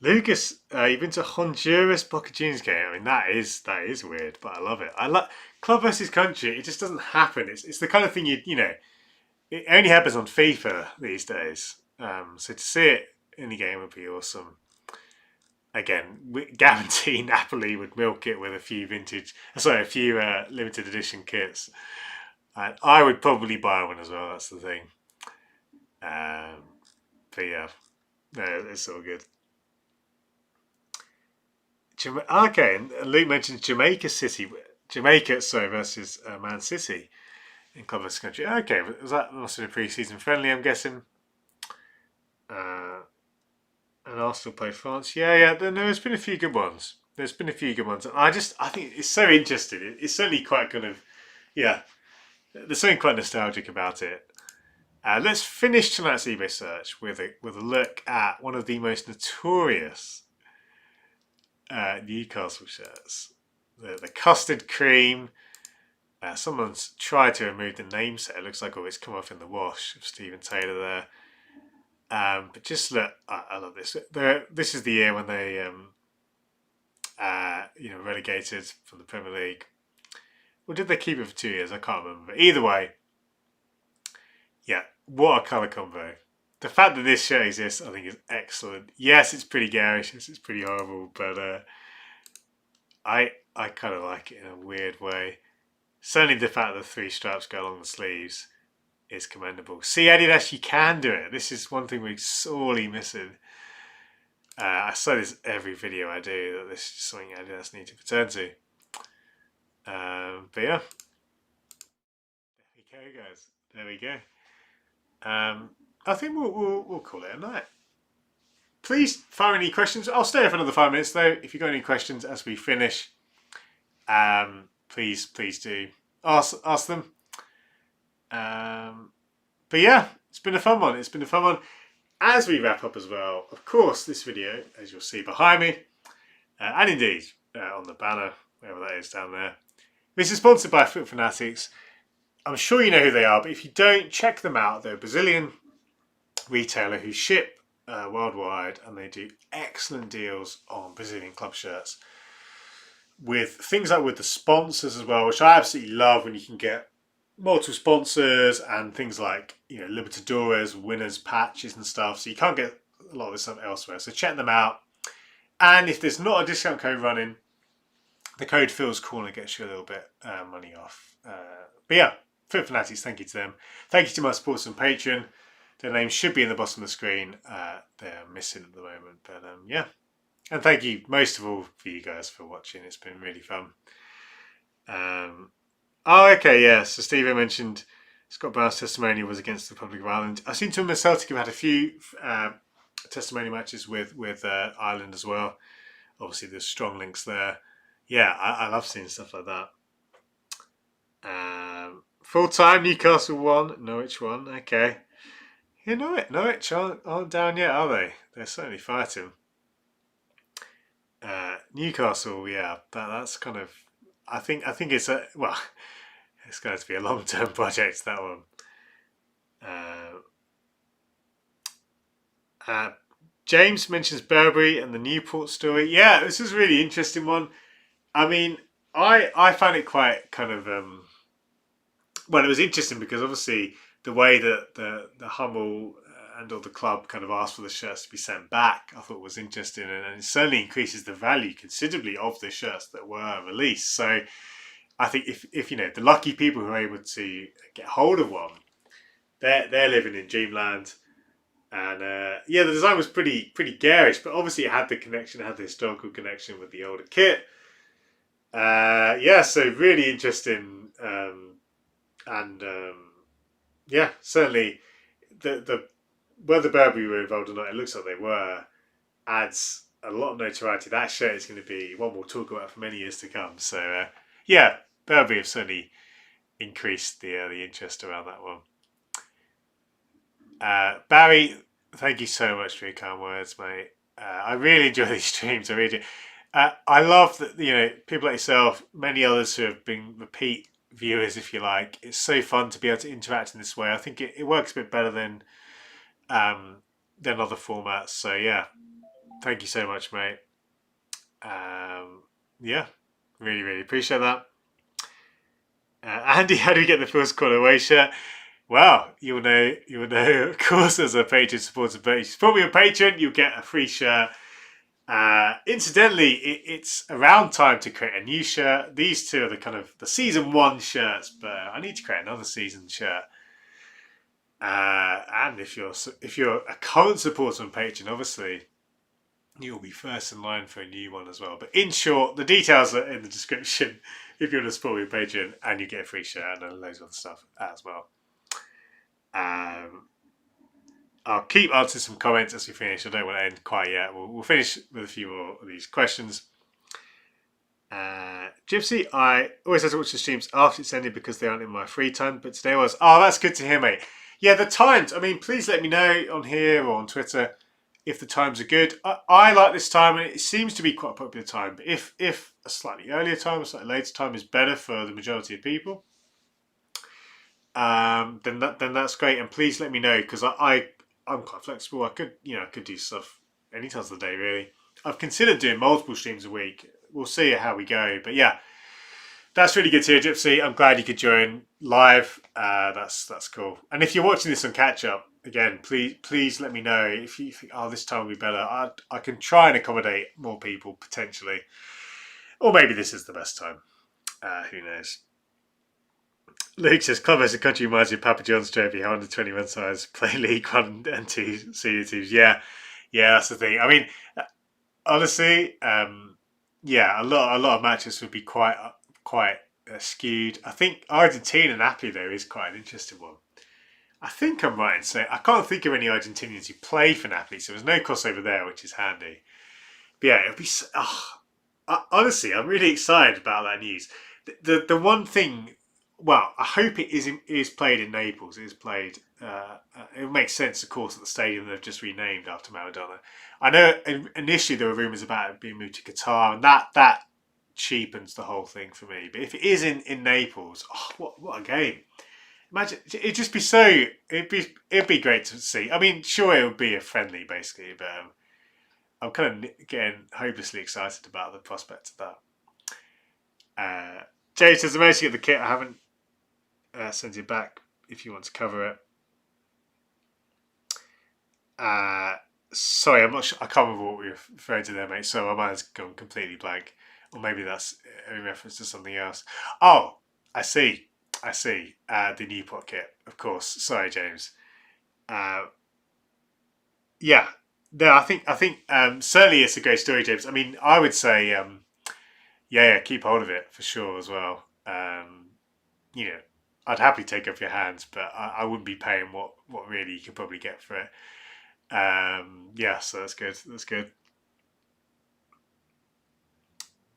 Lucas, you've been to Honduras Boca Juniors game. I mean, that is weird, but I love it. I like club versus country. It just doesn't happen. It's the kind of thing you know. It only happens on FIFA these days. So to see it in the game would be awesome. Again, we guarantee Napoli would milk it with a few limited edition kits. And I would probably buy one as well. That's the thing. But yeah, no, it's all good. Okay, and Luke mentioned Jamaica, versus Man City in Club versus Country. Okay, was that must have been a pre-season friendly? I'm guessing. And Arsenal play France. Yeah. There's been a few good ones. And I think it's so interesting. It's certainly quite kind of, yeah. There's something quite nostalgic about it. Let's finish tonight's eBay search with a look at one of the most notorious Newcastle shirts. The custard cream. Someone's tried to remove the name set. It looks like it's come off in the wash of Stephen Taylor there. But just look, I love this. This is the year when they relegated from the Premier League. Or did they keep it for 2 years? I can't remember. But either way, yeah, what a colour combo. The fact that this shirt exists, I think, is excellent. Yes, it's pretty garish. Yes, it's pretty horrible. But I kind of like it in a weird way. Certainly the fact that the 3 stripes go along the sleeves is commendable. See, Adidas, you can do it. This is one thing we're sorely missing. I say this every video I do, that this is something Adidas need to return to. But yeah, there we go, guys. There we go. I think we'll call it a night. Please fire any questions. I'll stay for another 5 minutes though. If you've got any questions as we finish, please do ask them. But yeah, it's been a fun one. As we wrap up as well, of course, this video, as you'll see behind me, and indeed on the banner, wherever that is down there, this is sponsored by Foot Fanatics. I'm sure you know who they are, but if you don't, check them out. They're a Brazilian retailer who ship worldwide, and they do excellent deals on Brazilian club shirts. With things like with the sponsors as well, which I absolutely love when you can get multiple sponsors and things like, Libertadores, winners patches and stuff. So you can't get a lot of this stuff elsewhere. So check them out. And if there's not a discount code running, the code Phil's Corner gets you a little bit money off. But yeah, Foot Fanatics, thank you to them. Thank you to my supporters on Patreon. Their names should be in the bottom of the screen. They're missing at the moment, but yeah. And thank you most of all for you guys for watching. It's been really fun. Oh, okay, yeah. So Stephen mentioned Scott Brown's testimonial was against the Republic of Ireland. I seem to remember Celtic have had a few testimonial matches with Ireland as well. Obviously, there's strong links there. Yeah, I love seeing stuff like that. Full time, Newcastle 1, Norwich 1. Okay. Yeah, Norwich aren't down yet, are they? They're certainly fighting. Newcastle, yeah, that's kind of. I think it's it's going to be a long term project, that one. James mentions Burberry and the Newport story. Yeah, this is a really interesting one. I mean, I found it quite kind of well, it was interesting because obviously the way that the Hummel and or the club kind of asked for the shirts to be sent back, I thought was interesting, and it certainly increases the value considerably of the shirts that were released. So I think if you know the lucky people who are able to get hold of one, they're living in dreamland. And yeah, the design was pretty garish, but obviously it had the connection, it had the historical connection with the older kit. Yeah, so really interesting, and yeah, certainly the whether Burberry were involved or not, it looks like they were. Adds a lot of notoriety. That shirt is going to be one we'll talk about for many years to come. So yeah, Burberry have certainly increased the interest around that one. Barry, thank you so much for your kind words, mate. I really enjoy these streams. I really do. I love that people like yourself, many others who have been repeat viewers, if you like. It's so fun to be able to interact in this way. I think it works a bit better than other formats. So yeah, thank you so much, mate. Yeah, really appreciate that. Andy, how do we get the first call away shirt? Well, you'll know, of course, as a Patreon supporter, but if you support me on Patreon, you'll get a free shirt. Incidentally, it's around time to create a new shirt. These two are the kind of the season 1 shirts, but I need to create another season shirt. And if you're a current supporter on Patreon, obviously you'll be first in line for a new one as well. But in short, the details are in the description if you want to support me on Patreon, and you get a free shirt and loads of other stuff as well. I'll keep answering some comments as we finish. I don't want to end quite yet. We'll finish with a few more of these questions. Gypsy, I always have to watch the streams after it's ended because they aren't in my free time, but today was. Oh, that's good to hear, mate. Yeah, the times. I mean, please let me know on here or on Twitter if the times are good. I like this time, and it seems to be quite a popular time. But if a slightly earlier time, a slightly later time is better for the majority of people, then that's great. And please let me know because I'm quite flexible. I could do stuff any time of the day, really. I've considered doing multiple streams a week. We'll see how we go. But yeah, that's really good to hear, Gypsy. I'm glad you could join live. That's cool. And if you're watching this on catch up, again, please let me know if you think, oh, this time will be better. I can try and accommodate more people potentially, or maybe this is the best time. Who knows? Luke says, Club as a country reminds me of Papa John's trophy, how under 21 sides play League 1 and 2 senior teams. Yeah, that's the thing. I mean, honestly, yeah, a lot of matches would be quite skewed. I think Argentina Napoli though is quite an interesting one. I think I'm right in saying I can't think of any Argentinians who play for Napoli, so there's no crossover there, which is handy. But yeah, it'll be. Honestly, I'm really excited about that news. The one thing, well, I hope it is played in Naples. It is played. It makes sense, of course, that the stadium they've just renamed after Maradona. I know initially there were rumours about it being moved to Qatar, and that cheapens the whole thing for me. But if it is in Naples, what a game! Imagine it'd just be so. It'd be great to see. I mean, sure, it would be a friendly basically, but I'm kind of getting hopelessly excited about the prospect of that. Jay says, "I'm actually at the kit. I haven't sent it back. If you want to cover it." Sorry, I'm not sure. I can't remember what we were referring to there, mate. So my mind's gone completely blank. or maybe that's a reference to something else. Oh, I see. I see. The Newport kit, of course. Sorry, James. Uh, yeah. No, I think certainly it's a great story, James. I mean, I would say yeah, keep hold of it for sure as well. You know, I'd happily take off your hands, but I wouldn't be paying what really you could probably get for it. Yeah, so that's good. That's good.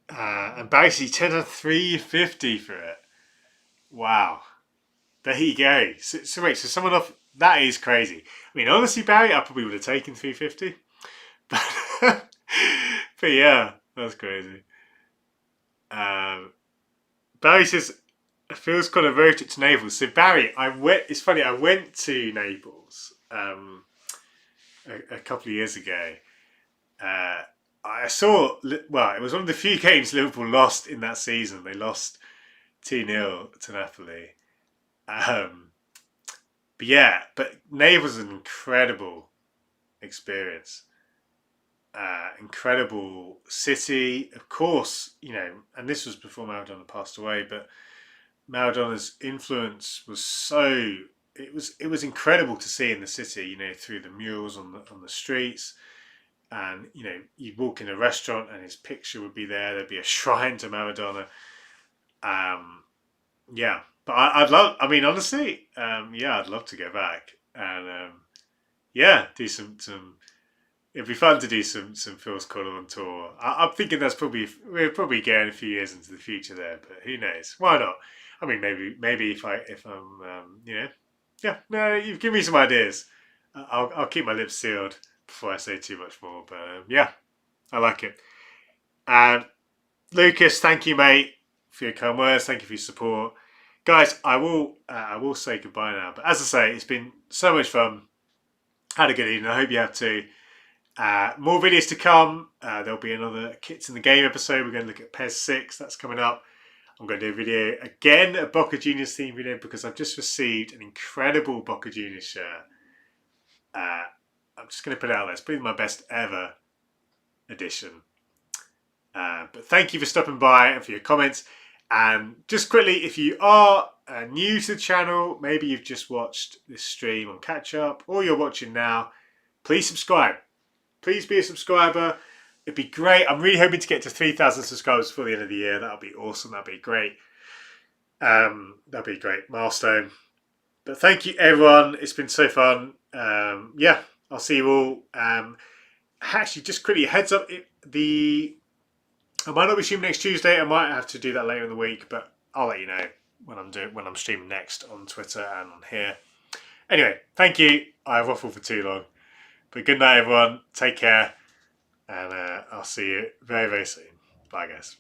And basically 10 to 350 for it. Wow. There you go. So wait, so someone off that is crazy. I mean, honestly, Barry, I probably would have taken 350. But but yeah, that's crazy. Um, Barry says feels kind of road trip to Naples. So Barry, I went. It's funny. I went to Naples a couple of years ago. Uh, I saw. Well, it was one of the few games Liverpool lost in that season. They lost 2-0 to Napoli. Um, but yeah, but Naples is an incredible experience. Incredible city, of course. And this was before Maradona passed away. But Maradona's influence was so it was incredible to see in the city. Through the murals on the streets, and you'd walk in a restaurant and his picture would be there. There'd be a shrine to Maradona. Um, yeah, but I'd love. I mean, honestly, yeah, I'd love to go back and yeah, do some. It'd be fun to do some Phil's Corner on tour. I'm thinking we're probably getting a few years into the future there, but who knows? Why not? I mean, maybe if I'm yeah, no, you've given me some ideas. I'll keep my lips sealed before I say too much more. But yeah, I like it. And Lucas, thank you, mate, for your kind words. Thank you for your support, guys. I will say goodbye now. But as I say, it's been so much fun. Had a good evening. I hope you have too. More videos to come. There'll be another Kits in the Game episode. We're going to look at PES 6. That's coming up. I'm going to do a video again, a Boca Juniors theme video, because I've just received an incredible Boca Juniors shirt. I'm just going to put it out there. It's probably my best ever edition. But thank you for stopping by and for your comments. And just quickly, if you are new to the channel, maybe you've just watched this stream on catch up, or you're watching now, please subscribe. Please be a subscriber. It'd be great. I'm really hoping to get to 3,000 subscribers before the end of the year. That'll be awesome. That'd be great. That'd be a great milestone. But thank you, everyone. It's been so fun. Yeah, I'll see you all. Actually, just quickly, heads up. I might not be streaming next Tuesday. I might have to do that later in the week, but I'll let you know when I'm streaming next on Twitter and on here. Anyway, thank you. I've waffled for too long. But good night, everyone. Take care. And I'll see you very, very soon. Bye, guys.